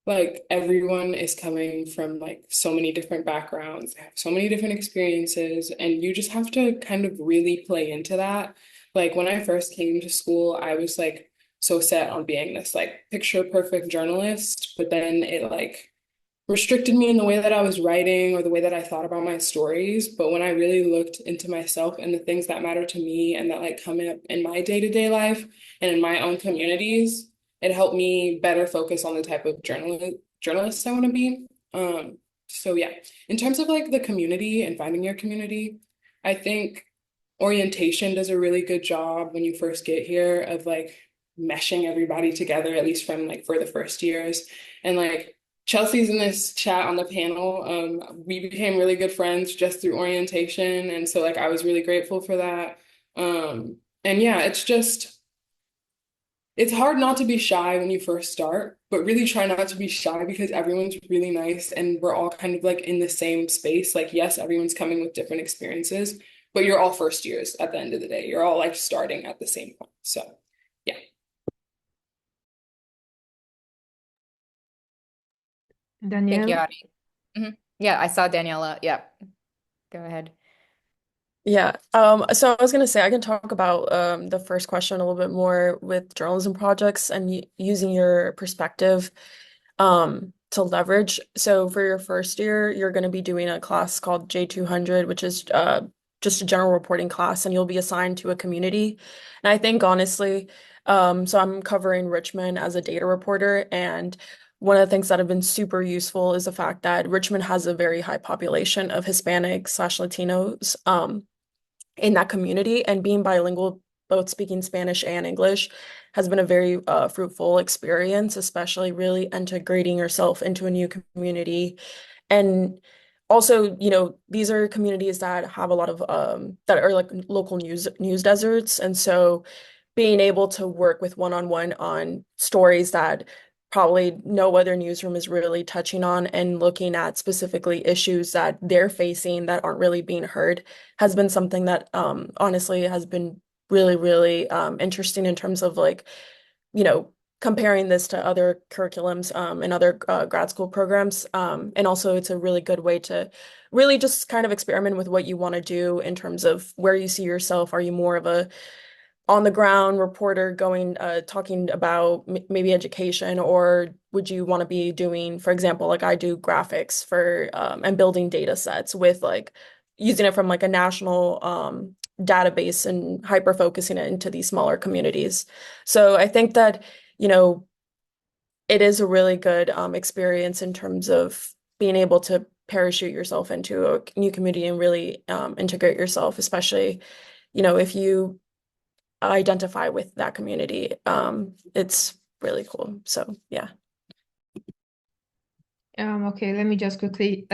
like everyone is coming from like so many different backgrounds, they have so many different experiences, and you just have to kind of really play into that. Like when I first came to school, I was like so set on being this like picture perfect journalist, but then it like restricted me in the way that I was writing or the way that I thought about my stories. But when I really looked into myself and the things that matter to me and that like come up in my day-to-day life and in my own communities, it helped me better focus on the type of journalist I want to be. So yeah, in terms of like the community and finding your community, I think orientation does a really good job when you first get here of like meshing everybody together, at least from like for the first years. And like Chelsea's in this chat on the panel. We became really good friends just through orientation. And so like I was really grateful for that. And yeah, it's hard not to be shy when you first start, but really try not to be shy because everyone's really nice and we're all kind of like in the same space. Like, yes, everyone's coming with different experiences, but you're all first years at the end of the day. You're all like starting at the same point. So yeah. Thank you, Danielle? Adi. Yeah, I saw Daniela. Yeah, go ahead. Yeah. So I was gonna say I can talk about the first question a little bit more with journalism projects and using your perspective to leverage. So for your first year, you're gonna be doing a class called J200, which is just a general reporting class, and you'll be assigned to a community. And I think honestly, so I'm covering Richmond as a data reporter, and one of the things that have been super useful is the fact that Richmond has a very high population of Hispanic/Latinos. In that community, and being bilingual, both speaking Spanish and English, has been a very fruitful experience, especially really integrating yourself into a new community. And also, these are communities that have a lot of that are like local news deserts. And so being able to work with one-on-one on stories that probably no other newsroom is really touching on and looking at specifically issues that they're facing that aren't really being heard has been something that honestly has been really, really interesting in terms of like, you know, comparing this to other curriculums and other grad school programs. And also it's a really good way to really just kind of experiment with what you want to do in terms of where you see yourself. Are you more of a on the ground reporter going talking about maybe education, or would you want to be doing, for example, like I do graphics for and building data sets with like using it from like a national database and hyper focusing it into these smaller communities. So I think that, you know, it is a really good experience in terms of being able to parachute yourself into a new community and really integrate yourself, especially, if you identify with that community. It's really cool. So yeah. Okay, let me quickly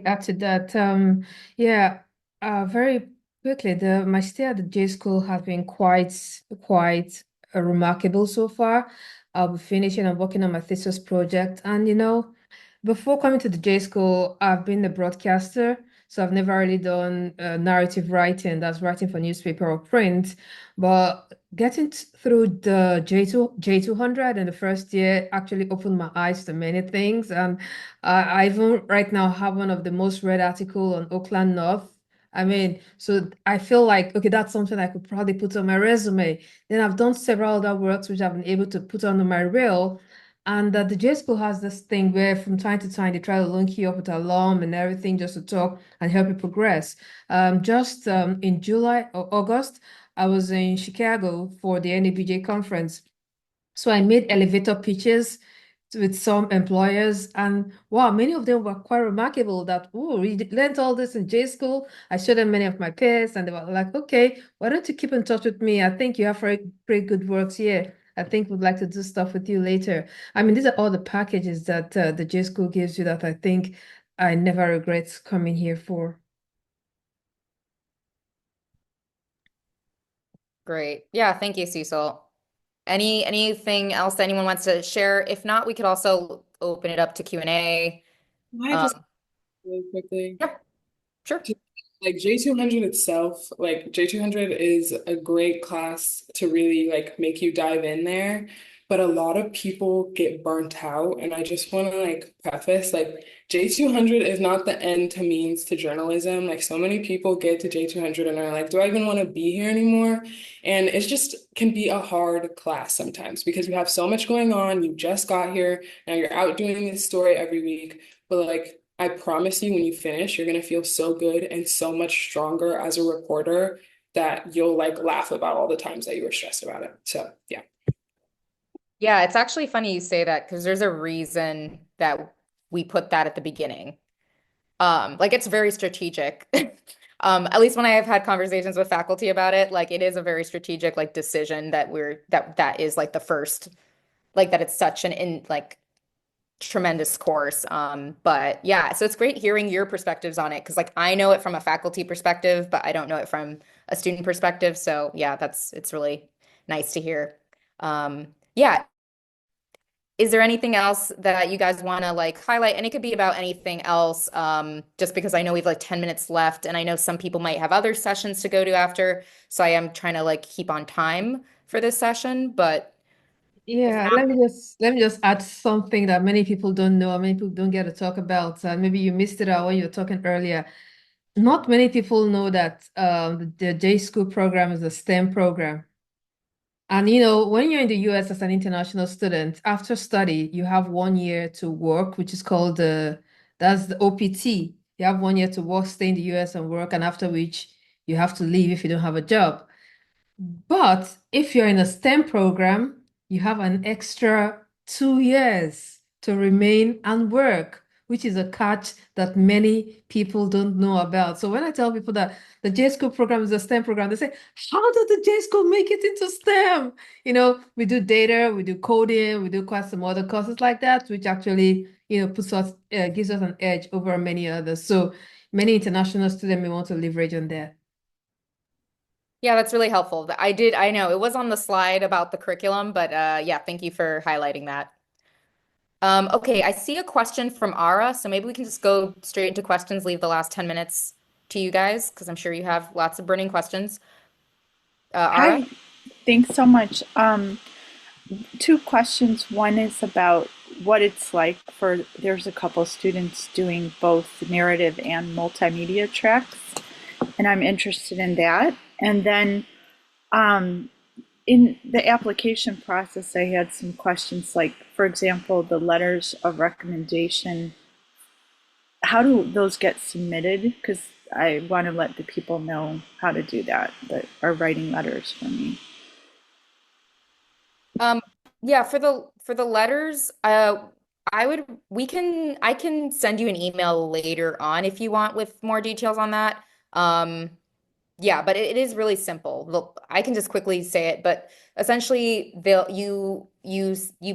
add to that. Yeah, very quickly, the my stay at the J school has been quite remarkable so far. I'll be finishing and working on my thesis project, and before coming to the J school, I've been a broadcaster, so I've never really done narrative writing, that's writing for newspaper or print. But getting through the J200 in the first year actually opened my eyes to many things. And I even right now have one of the most read article on Oakland North. I mean, so I feel like, okay, that's something I could probably put on my resume. Then I've done several other works which I've been able to put on my reel. And the J School has this thing where from time to time they try to link you up with alum and everything just to talk and help you progress. Just in July or August, I was in Chicago for the NABJ conference. So I made elevator pitches with some employers, and wow, many of them were quite remarkable that, oh, we learned all this in J school. I showed them many of my peers, and they were like, okay, why don't you keep in touch with me? I think you have very good works here. I think we'd like to do stuff with you later. I mean, these are all the packages that the J school gives you that I think I never regret coming here for. Great. Yeah, thank you, Cecil. Anything else that anyone wants to share? If not, we could also open it up to Q&A. Can I just really quickly? Yeah, sure. Like J200 itself, like J200 is a great class to really like make you dive in there, but a lot of people get burnt out, and I just want to like preface like J200 is not the end to means to journalism. Like so many people get to J200 and are like, do I even want to be here anymore? And it's just can be a hard class sometimes because you have so much going on. You just got here, now you're out doing this story every week, but like I promise you, when you finish, you're gonna feel so good and so much stronger as a reporter that you'll like laugh about all the times that you were stressed about it. So yeah. Yeah, it's actually funny you say that because there's a reason that we put that at the beginning. Like it's very strategic. At least when I have had conversations with faculty about it, like it is a very strategic like decision that that is like the first, like that it's such an in like tremendous course. But yeah, so it's great hearing your perspectives on it because like I know it from a faculty perspective, but I don't know it from a student perspective. So yeah, it's really nice to hear. Yeah. Is there anything else that you guys want to like highlight? And it could be about anything else, just because I know we have like 10 minutes left and I know some people might have other sessions to go to after. So I am trying to like keep on time for this session, but if Yeah, not, let me just add something that many people don't know, many people don't get to talk about. Maybe you missed it out when you were talking earlier. not many people know that the J School program is a STEM program. And when you're in the US as an international student, after study, you have 1 year to work, which is called that's the OPT. You have 1 year to work, stay in the US and work, and after which you have to leave if you don't have a job. But if you're in a STEM program, you have an extra 2 years to remain and work, which is a catch that many people don't know about. So when I tell people that the J School program is a STEM program, they say, how did the J School make it into STEM? We do data, we do coding, we do quite some other courses like that, which actually, gives us an edge over many others. So many international students may want to leverage on that. Yeah, that's really helpful. I know it was on the slide about the curriculum, but yeah, thank you for highlighting that. Okay, I see a question from Ara, so maybe we can just go straight into questions, leave the last 10 minutes to you guys, because I'm sure you have lots of burning questions. Ara? Hi, thanks so much. Two questions. One is about what it's like there's a couple students doing both narrative and multimedia tracks, and I'm interested in that. And then in the application process, I had some questions like, for example, the letters of recommendation. How do those get submitted? Because I want to let the people know how to do that are writing letters for me. Yeah, for the letters, I can send you an email later on if you want with more details on that. Yeah, but it is really simple. I can just quickly say it, but essentially you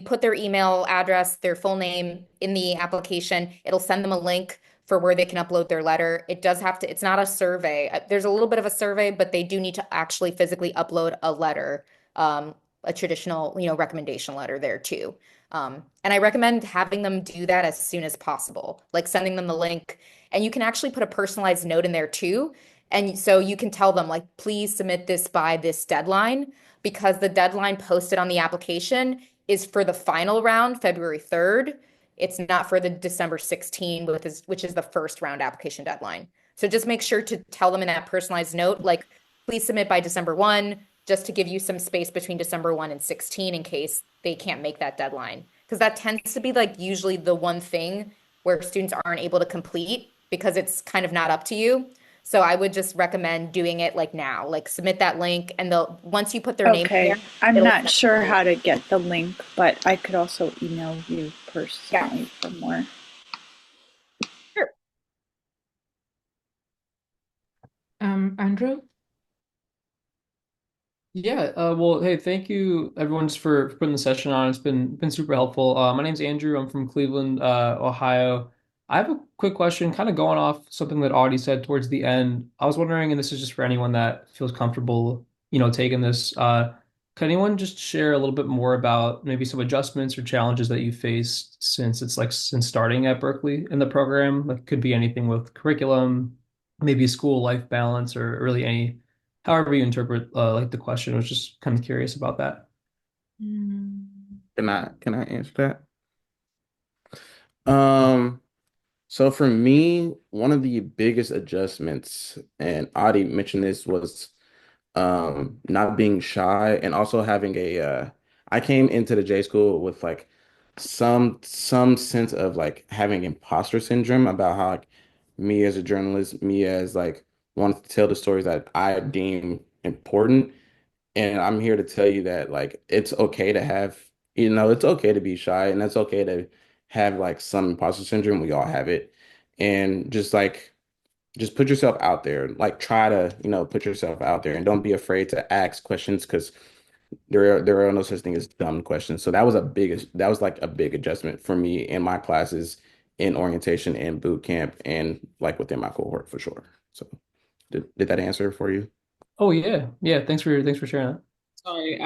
put their email address, their full name in the application. It'll send them a link for where they can upload their letter. It's not a survey. There's a little bit of a survey, but they do need to actually physically upload a letter, a traditional, recommendation letter there too. And I recommend having them do that as soon as possible, like sending them the link. And you can actually put a personalized note in there too. And so you can tell them, like, please submit this by this deadline, because the deadline posted on the application is for the final round, February 3rd. It's not for the December 16th, which is the first round application deadline. So just make sure to tell them in that personalized note, like, please submit by December 1, just to give you some space between December 1 and 16 in case they can't make that deadline. Because that tends to be like usually the one thing where students aren't able to complete because it's kind of not up to you. So I would just recommend doing it like now, like submit that link, and once you put their name in Okay, there, I'm it'll not sure how to get the link, but I could also email you personally for more. Sure. Andrew? Yeah, well, hey, thank you everyone just for putting the session on. It's been super helpful. My name's Andrew. I'm from Cleveland, Ohio. I have a quick question, kind of going off something that Audie said towards the end. I was wondering, and this is just for anyone that feels comfortable, taking this. Can anyone just share a little bit more about maybe some adjustments or challenges that you faced since starting at Berkeley in the program? Like, could be anything with curriculum, maybe school life balance, or really however you interpret like the question. I was just kind of curious about that. Can I answer that? So for me, one of the biggest adjustments, and Adi mentioned this, was not being shy, and also having I came into the J school with like some sense of like having imposter syndrome about how, like, me as a journalist, me as like wanting to tell the stories that I deem important. And I'm here to tell you that, like, it's okay to have, it's okay to be shy, and it's okay to have like some imposter syndrome. We all have it. And just put yourself out there. Like, try to, put yourself out there, and don't be afraid to ask questions, because there are no such thing as dumb questions. So that was like a big adjustment for me in my classes, in orientation and boot camp, and like within my cohort for sure. So did that answer for you? Oh yeah. Thanks for sharing that. Sorry,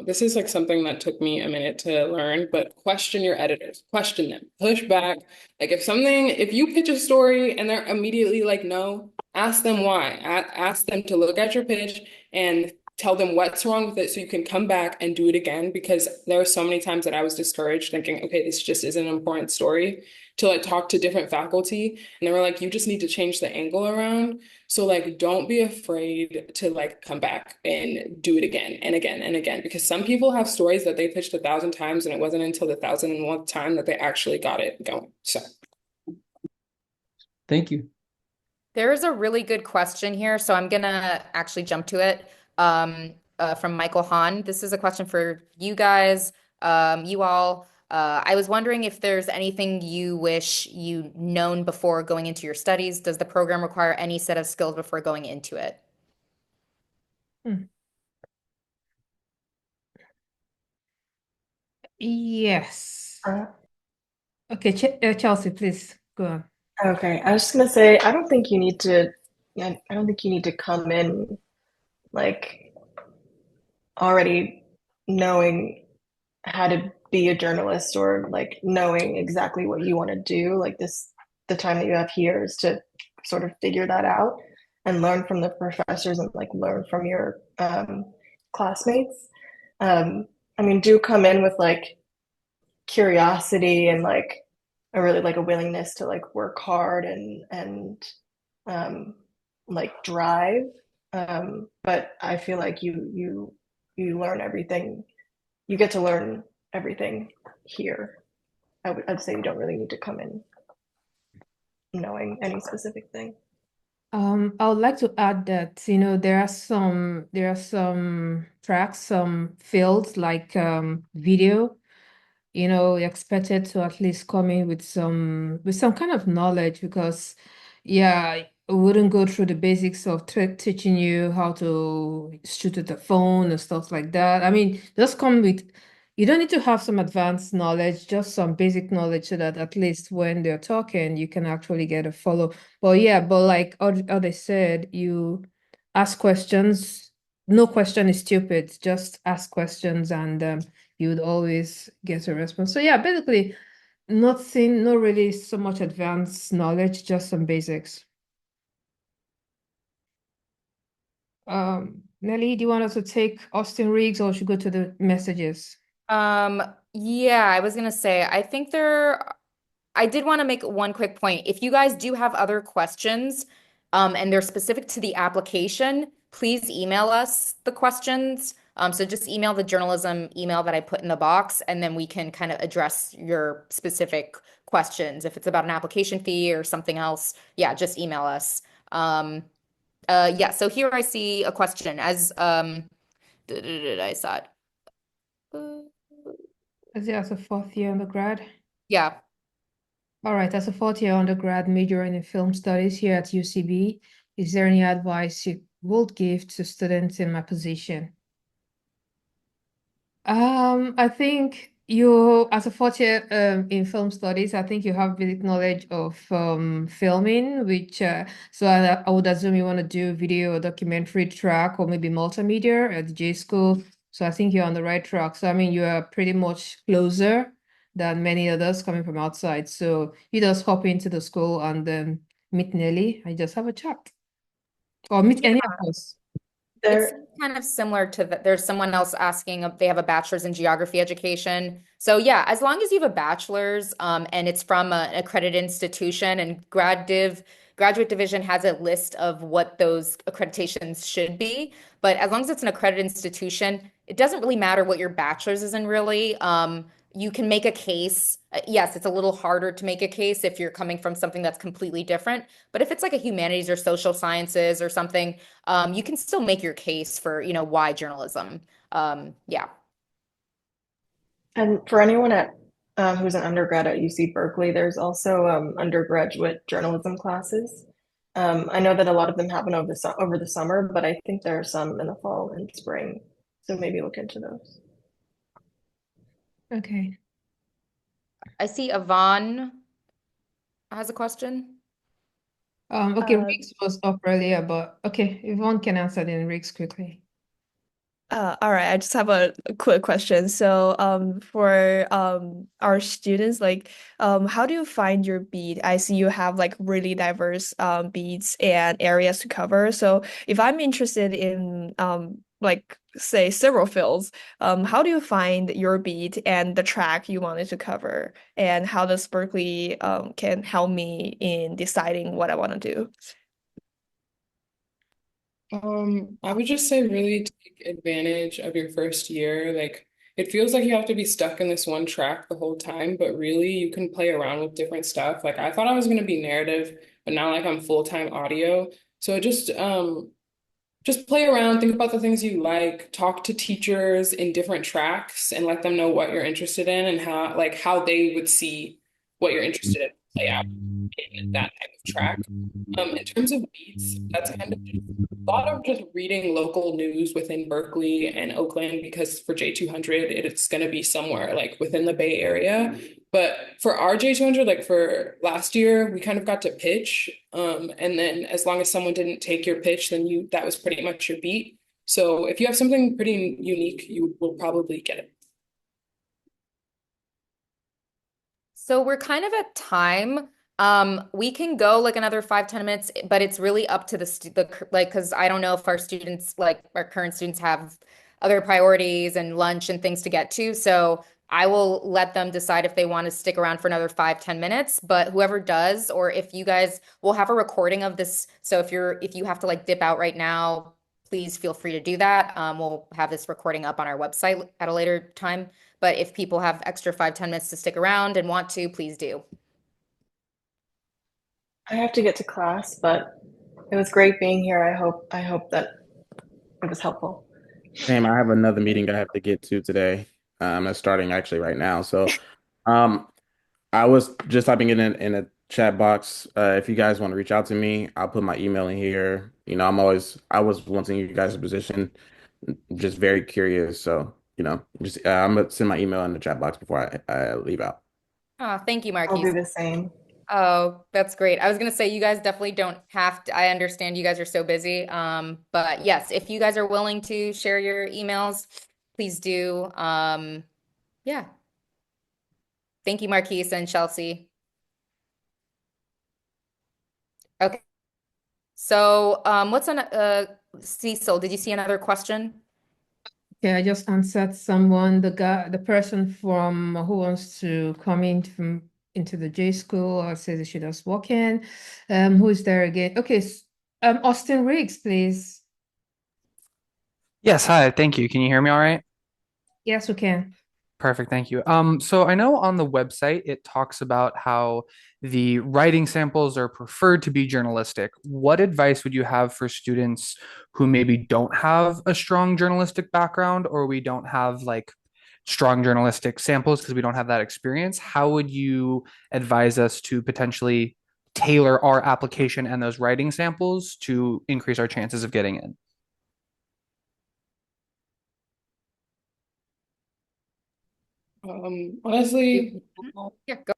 this is like something that took me a minute to learn, but question your editors, question them, push back. Like, if you pitch a story and they're immediately like, no, ask them why. Ask them to look at your pitch and tell them what's wrong with it so you can come back and do it again, because there are so many times that I was discouraged thinking, okay, this just isn't an important story. to like talk to different faculty, and they were like, you just need to change the angle around. So like don't be afraid to like come back and do it again and again and again, because some people have stories that they pitched 1,000 times and it wasn't until the 1,001th time that they actually got it going. So Thank you. There is a really good question here, so I'm gonna actually jump to it. From Michael Hahn. This is a question for you guys, you all. I was wondering if there's anything you wish you known before going into your studies. Does the program require any set of skills before going into it? Hmm. Yes. Okay, Chelsea, please go on. Okay, I was just gonna say, I don't think you need to, I don't think you need to come in like already knowing how to be a journalist or like knowing exactly what you want to do. Like this, the time that you have here is to sort of figure that out and learn from the professors and like learn from your classmates. Um, I mean, do come in with like curiosity and like a really like a willingness to like work hard and um, like drive. But I feel like you learn everything. You get to learn everything here. I'd say you don't really need to come in knowing any specific thing. I would like to add that, there are some tracks, some fields like video, you're expected to at least come in with some kind of knowledge because yeah, I wouldn't go through the basics of teaching you how to shoot with the phone and stuff like that. I mean, just come with, you don't need to have some advanced knowledge, just some basic knowledge so that at least when they're talking, you can actually get a follow. But yeah, but like they said, you ask questions. No question is stupid. Just ask questions and you would always get a response. So yeah, basically nothing, not really so much advanced knowledge, just some basics. Nelly, do you want us to take Austin Riggs or should we go to the messages? Um, yeah, I was gonna say, I did want to make one quick point. If you guys do have other questions, and they're specific to the application, please email us the questions. So just email the journalism email that I put in the box, and then we can kind of address your specific questions. If it's about an application fee or something else, yeah, just email us. Yeah, so here I see a question I saw it. Uh, Is it as a fourth year undergrad? yeah. All right, as a fourth year undergrad majoring in film studies here at UCB, is there any advice you would give to students in my position? I think you, as a fourth year in film studies, I think you have basic knowledge of filming, which so I would assume you want to do video or documentary track or maybe multimedia at the J school. So I think you're on the right track. So I mean, you are pretty much closer than many others coming from outside. So you just hop into the school and then meet Nelly and just have a chat or meet any of us. It's There, kind of similar to that. There's someone else asking if they have a bachelor's in geography education. So yeah, as long as you have a bachelor's, and it's from an accredited institution, and graduate division has a list of what those accreditations should be. But as long as it's an accredited institution, it doesn't really matter what your bachelor's is in really. You can make a case. Yes, it's a little harder to make a case if you're coming from something that's completely different. But if it's like a humanities or social sciences or something, you can still make your case for, why journalism. Yeah. and for anyone at who's an undergrad at UC Berkeley, there's also undergraduate journalism classes. I know that a lot of them happen over the summer, but I think there are some in the fall and spring. So maybe look into those. Okay. I see Yvonne has a question. Okay, Uh, Riggs was up earlier, but okay, Yvonne can answer then Riggs quickly. All right, I just have a quick question. So, for our students, like, how do you find your beat? I see you have like really diverse beats and areas to cover. So, if I'm interested in like say several fields. How do you find your beat and the track you wanted to cover? And how does Berkeley can help me in deciding what I want to do? I would just say really take advantage of your first year. Like it feels like you have to be stuck in this one track the whole time, but really you can play around with different stuff. Like I thought I was gonna be narrative, but now like I'm full-time audio. So just play around, think about the things you like, talk to teachers in different tracks and let them know what you're interested in and how they would see what you're interested in play out in that type of track. In terms of beats, that's kind of just a lot of just reading local news within Berkeley and Oakland because for J200, it's going to be somewhere like within the Bay Area. But for our J200, like for last year, we kind of got to pitch. And then as long as someone didn't take your pitch, then that was pretty much your beat. So if you have something pretty unique, you will probably get it. So we're kind of at time. We can go like another 5, 10 minutes, but it's really up to like, because I don't know if our students, like our current students, have other priorities and lunch and things to get to. So I will let them decide if they want to stick around for another 5, 10 minutes. But whoever does, or if you guys will have a recording of this. So if you have to like dip out right now, please feel free to do that. We'll have this recording up on our website at a later time. But if people have extra 5, 10 minutes to stick around and want to, please do. I have to get to class, but it was great being here. I hope that it was helpful. Same, I have another meeting I have to get to today. It's starting actually right now. So, um, I was just typing it in a chat box. If you guys want to reach out to me, I'll put my email in here. I was wanting you guys' position, just very curious. So, just I'm gonna send my email in the chat box before I leave out. Oh, thank you, I'll do Marquise. the same. Oh, that's great. I was gonna say you guys definitely don't have to. I understand you guys are so busy. But yes, if you guys are willing to share your emails, please do. Yeah. Thank you, Marquise and Chelsea. Okay. So, what's on Cecil, did you see another question? Yeah, I just answered someone, the person from who wants to come into the J school or says they should just walk in. Who is there again? Okay, Austin Riggs, please. Yes, hi, thank you. Can you hear me all right? Yes, we can. Perfect, thank you. So I know on the website it talks about how the writing samples are preferred to be journalistic. What advice would you have for students who maybe don't have a strong journalistic background or we don't have like strong journalistic samples because we don't have that experience? How would you advise us to potentially tailor our application and those writing samples to increase our chances of getting in? Honestly, Yeah, go.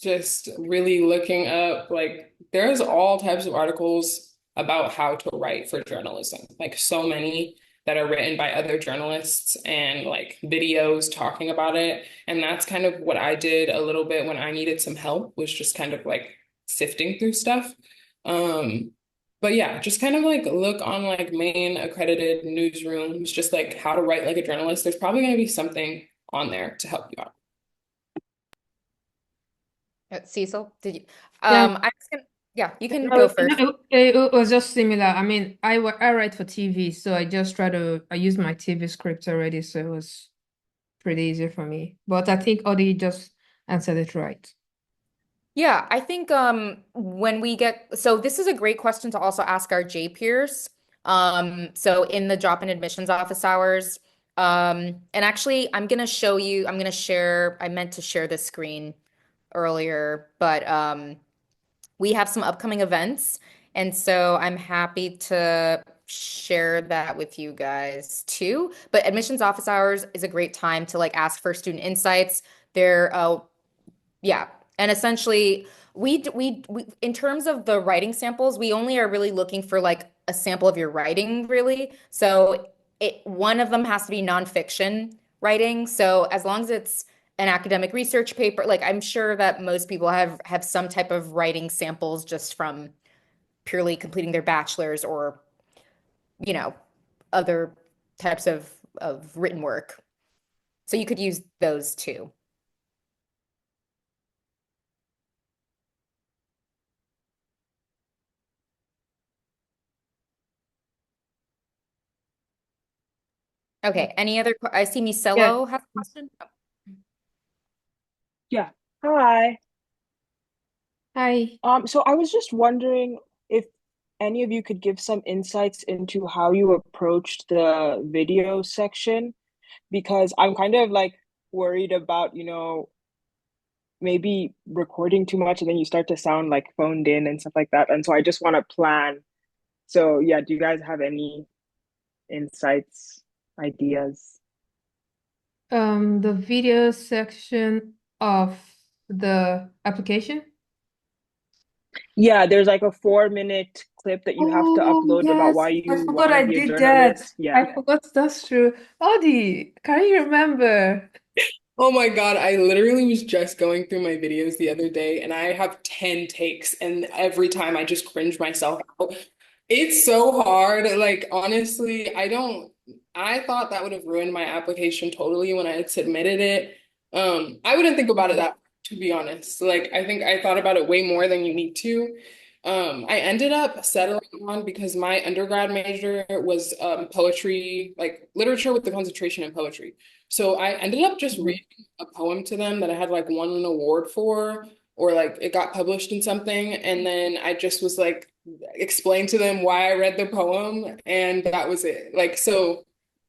just really looking up like there's all types of articles about how to write for journalism, like so many that are written by other journalists and like videos talking about it. And that's kind of what I did a little bit when I needed some help, was just kind of like sifting through stuff. Um, but yeah, just kind of like look on like main accredited newsrooms, just like how to write like a journalist. There's probably going to be something on there to help you out. Cecil, did you? Yeah, I was gonna, yeah, you can no, go first. it was just similar. I mean, I write for TV, so I use my TV script already, so it was pretty easy for me. But I think Audie just answered it right. Yeah, I think when we get, so this is a great question to also ask our J peers. So in the drop-in admissions office hours, and actually I'm gonna share, I meant to share this screen earlier, but we have some upcoming events, and so I'm happy to share that with you guys too. But admissions office hours is a great time to like ask for student insights. They're yeah. And essentially, we in terms of the writing samples, we only are really looking for like a sample of your writing, really. So one of them has to be nonfiction writing. So as long as it's an academic research paper, like I'm sure that most people have some type of writing samples just from purely completing their bachelor's or, you know, other types of written work. So you could use those too. Okay, any other, I see Yeah, Micello has a question. yeah. Hi. Hi. So I was just wondering if any of you could give some insights into how you approached the video section, because I'm kind of like worried about, maybe recording too much and then you start to sound like phoned in and stuff like that. And so I just want to plan. So yeah, do you guys have any insights, ideas? The video section of the application. Yeah, there's like a 4-minute clip that you have to Oh, upload about yes, why I you forgot want to I be a did that. journalist. Yeah. I forgot that's true. Audie, can you remember? Oh my God, I literally was just going through my videos the other day and I have 10 takes and every time I just cringe myself out. It's so hard. Like, honestly, I thought that would have ruined my application totally when I had submitted it. I wouldn't think about it that, to be honest. Like, I think I thought about it way more than you need to. I ended up settling on because my undergrad major was poetry, like literature with the concentration in poetry. So I ended up just Mhm. reading a poem to them that I had like won an award for, or like it got published in something. And then I just was like, explain to them why I read the poem, and that was it. Like, so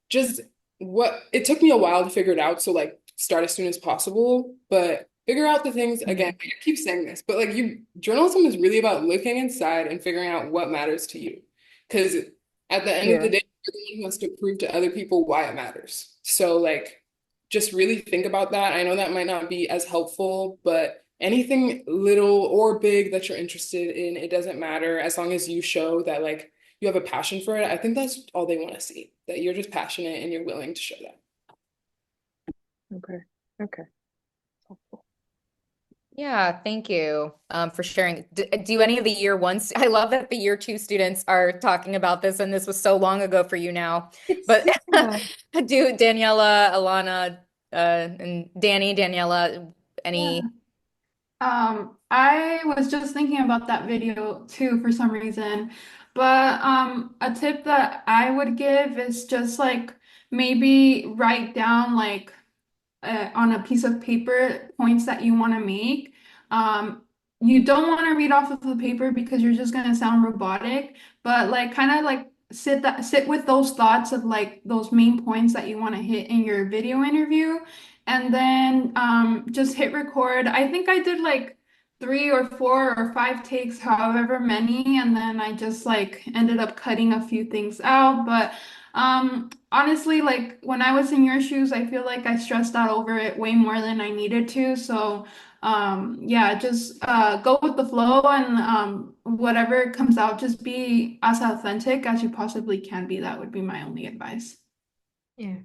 just what it took me a while to figure it out. So like start as soon as possible, but figure out the things again. I keep saying this, but like journalism is really about looking inside and figuring out what matters to you. Because at the end of the Yeah. day, you're the one who has to prove to other people why it matters. So like just really think about that. I know that might not be as helpful, but anything little or big that you're interested in, it doesn't matter as long as you show that like you have a passion for it. I think that's all they want to see, that you're just passionate and you're willing to show that. Okay. Okay. Yeah, thank you for sharing. Do any of the year ones? I love that the year two students are talking about this, and this was so long ago for you now. It's But yeah. do Daniela, Alana, and Danny, Daniela, Yeah. any? I was just thinking about that video too for some reason. But a tip that I would give is just like maybe write down like on a piece of paper points that you want to make. Um, you don't want to read off of the paper because you're just gonna sound robotic, but like kind of like sit with those thoughts of like those main points that you want to hit in your video interview, and then just hit record. I think I did like 3 or 4 or 5 takes, however many, and then I just like ended up cutting a few things out, but honestly, like when I was in your shoes, I feel like I stressed out over it way more than I needed to. So, yeah, just go with the flow and whatever comes out, just be as authentic as you possibly can be. That would be my only advice. Yeah.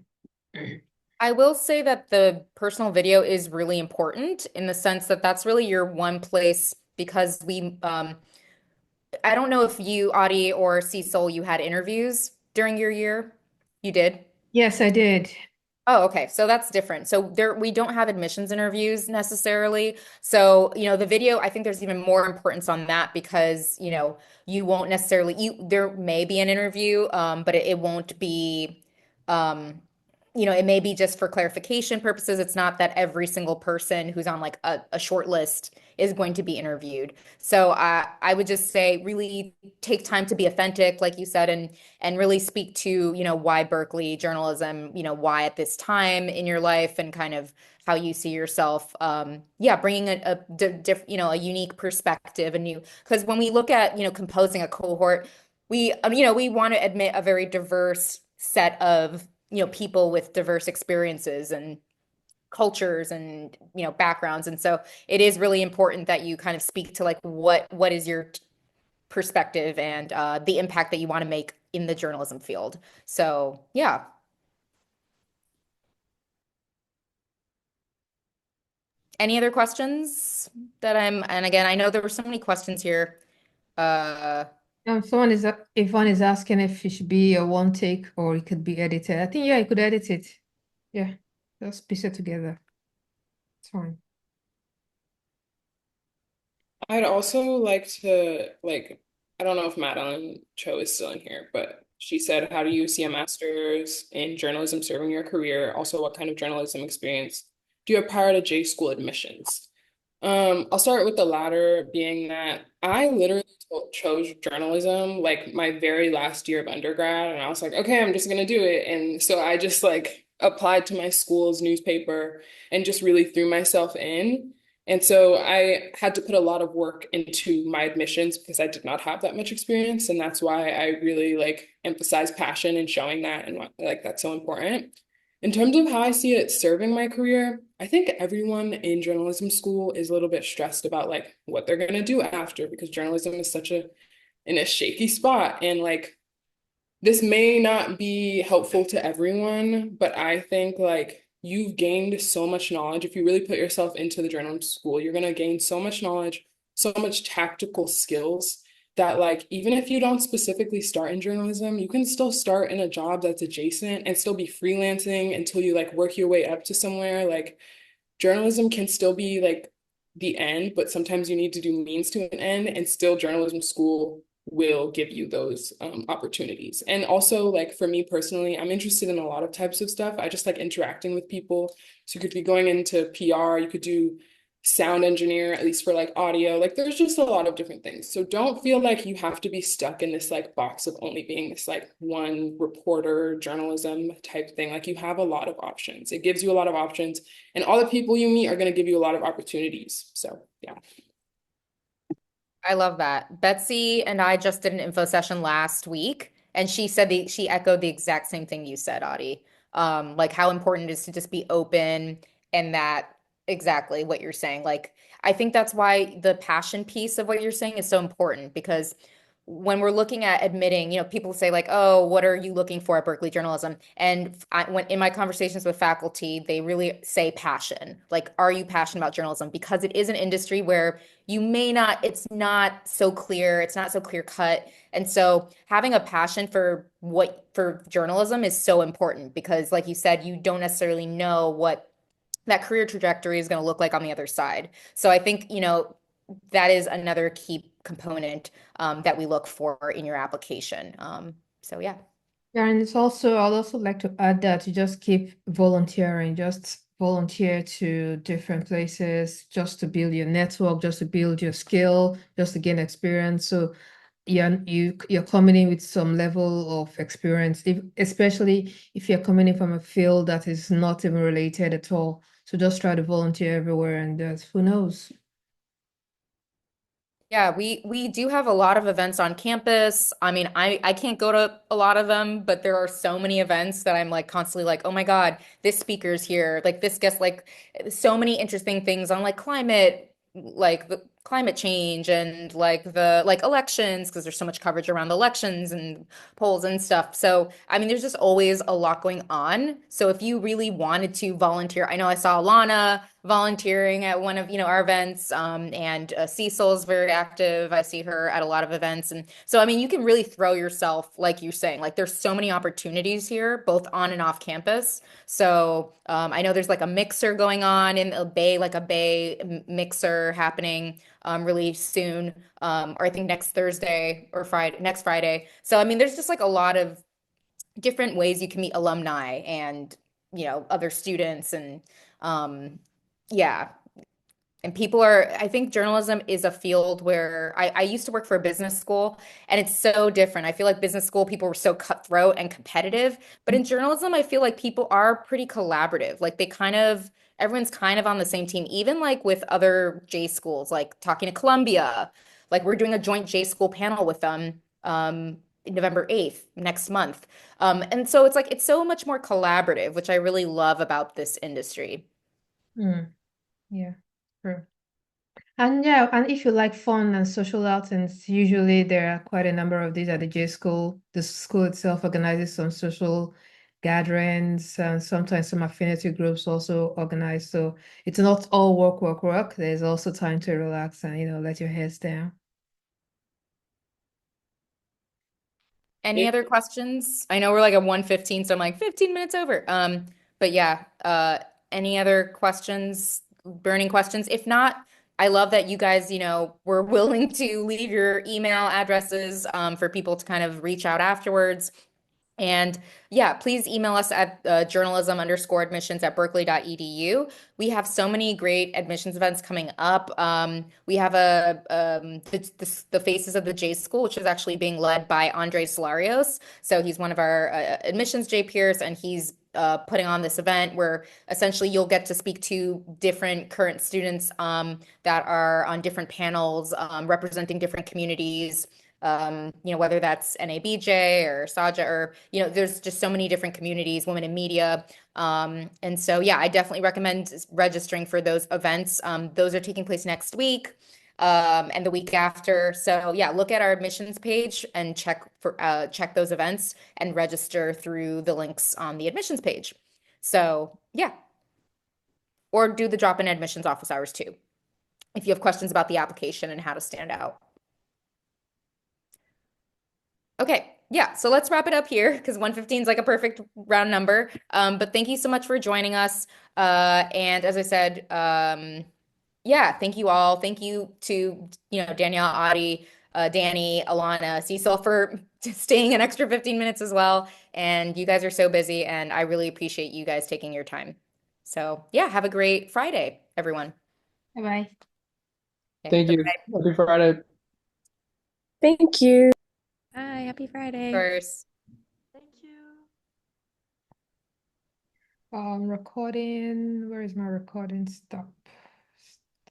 I will say that the personal video is really important in the sense that that's really your one place because I don't know if you, Audie or Cecil, you had interviews during your year. You did? Yes, I did. Oh, okay. So that's different. So we don't have admissions interviews necessarily. So, the video, I think there's even more importance on that because, you won't necessarily there may be an interview, but it won't be um, it may be just for clarification purposes. It's not that every single person who's on like a short list is going to be interviewed. So I would just say really take time to be authentic, like you said, and really speak to, why Berkeley journalism, why at this time in your life and kind of how you see yourself. Yeah, bringing a unique perspective, a new, because when we look at, composing a cohort, we want to admit a very diverse set of, people with diverse experiences and cultures and, backgrounds. And so it is really important that you kind of speak to like what is your perspective and the impact that you want to make in the journalism field. So, yeah. Any other questions and again, I know there were so many questions here. Uh, Yvonne is asking if it should be a one take or it could be edited. I think, yeah, you could edit it. Yeah, just piece it together. It's fine. I'd also like to I don't know if Madeline Cho is still in here, but she said, how do you see a master's in journalism serving your career? Also, what kind of journalism experience do you have prior to J school admissions? I'll start with the latter, being that I literally chose journalism like my very last year of undergrad, and I was like, okay, I'm just gonna do it. And so I just like applied to my school's newspaper and just really threw myself in. And so I had to put a lot of work into my admissions because I did not have that much experience, and that's why I really like emphasize passion and showing that and like that's so important. In terms of how I see it serving my career, I think everyone in journalism school is a little bit stressed about like what they're gonna do after because journalism is such a in a shaky spot and like this may not be helpful to everyone, but I think like you've gained so much knowledge. If you really put yourself into the journalism school, you're gonna gain so much knowledge, so much tactical skills that like even if you don't specifically start in journalism, you can still start in a job that's adjacent and still be freelancing until you like work your way up to somewhere. Like journalism can still be like the end, but sometimes you need to do means to an end, and still journalism school will give you those opportunities. And also, like for me personally, I'm interested in a lot of types of stuff. I just like interacting with people. So you could be going into PR, you could do sound engineer, at least for like audio. Like there's just a lot of different things. So don't feel like you have to be stuck in this like box of only being this like one reporter journalism type thing. Like you have a lot of options. It gives you a lot of options, and all the people you meet are going to give you a lot of opportunities. So yeah. I love that. Betsy and I just did an info session last week, and she said she echoed the exact same thing you said, Audie. Like how important it is to just be open and that exactly what you're saying. Like I think that's why the passion piece of what you're saying is so important because when we're looking at admitting, people say like, "Oh, what are you looking for at Berkeley journalism?" And when in my conversations with faculty, they really say passion. Like, are you passionate about journalism? Because it is an industry where you may not, it's not so clear, it's not so clear cut. And so having a passion for journalism is so important because like you said, you don't necessarily know what that career trajectory is going to look like on the other side. So I think, that is another key component that we look for in your application. So yeah. Yeah, and I'd also like to add that you just keep volunteering, just volunteer to different places, just to build your network, just to build your skill, just to gain experience. So you're coming in with some level of experience, especially if you're coming in from a field that is not even related at all. So just try to volunteer everywhere and who knows. Yeah, we do have a lot of events on campus. I mean, I can't go to a lot of them, but there are so many events that I'm like constantly like, oh my God, this speaker's here. Like this guest, like so many interesting things on like climate, like the climate change and like the like elections, because there's so much coverage around elections and polls and stuff. So I mean, there's just always a lot going on. So if you really wanted to volunteer, I know I saw Alana volunteering at one of our events, and Cecil's very active. I see her at a lot of events, and so I mean you can really throw yourself like you're saying. Like there's so many opportunities here, both on and off campus. So I know there's like a mixer going on in a bay, like a bay mixer happening really soon, or I think next Thursday or Friday, next Friday. So I mean there's just like a lot of different ways you can meet alumni and other students and yeah. And people are, I think journalism is a field where I used to work for a business school and it's so different. I feel like business school people were so cutthroat and competitive, but in journalism, I feel like people are pretty collaborative. Like everyone's kind of on the same team, even like with other J schools, like talking to Columbia, like we're doing a joint J school panel with them November 8th next month. And so it's like, it's so much more collaborative, which I really love about this industry. Yeah, true. And yeah, and if you like fun and social outings, usually there are quite a number of these at the J school. The school itself organizes some social gatherings, and sometimes some affinity groups also organize. So it's not all work, work, work. There's also time to relax and let your heads down. Any other questions? I know we're like at 1:15, so I'm like 15 minutes over. But yeah, any other questions, burning questions? If not, I love that you guys, were willing to leave your email addresses for people to kind of reach out afterwards. And yeah, please email us at journalism_admissions at berkeley.edu. We have so many great admissions events coming up. We have the Faces of the J School, which is actually being led by Andre Solarios. So he's one of our admissions J peers, and he's putting on this event where essentially you'll get to speak to different current students that are on different panels representing different communities. Whether that's NABJ or SAJA or, there's just so many different communities, women in media. And so, yeah, I definitely recommend registering for those events. Those are taking place next week and the week after. So, yeah, look at our admissions page and check those events and register through the links on the admissions page. So, yeah. Or do the drop-in admissions office hours too, if you have questions about the application and how to stand out. Okay, yeah, so let's wrap it up here because 1:15 is like a perfect round number. But thank you so much for joining us. And as I said, yeah, thank you all. Thank you to, Danielle, Audie, Danny, Alana, Cecil for staying an extra 15 minutes as well. And you guys are so busy, and I really appreciate you guys taking your time. So yeah, have a great Friday, everyone. Bye-bye. Okay, Thank you. bye-bye. Happy Friday. Thank you. Bye. Happy Friday. First. Thank you. Recording. Where is my recording? Stop.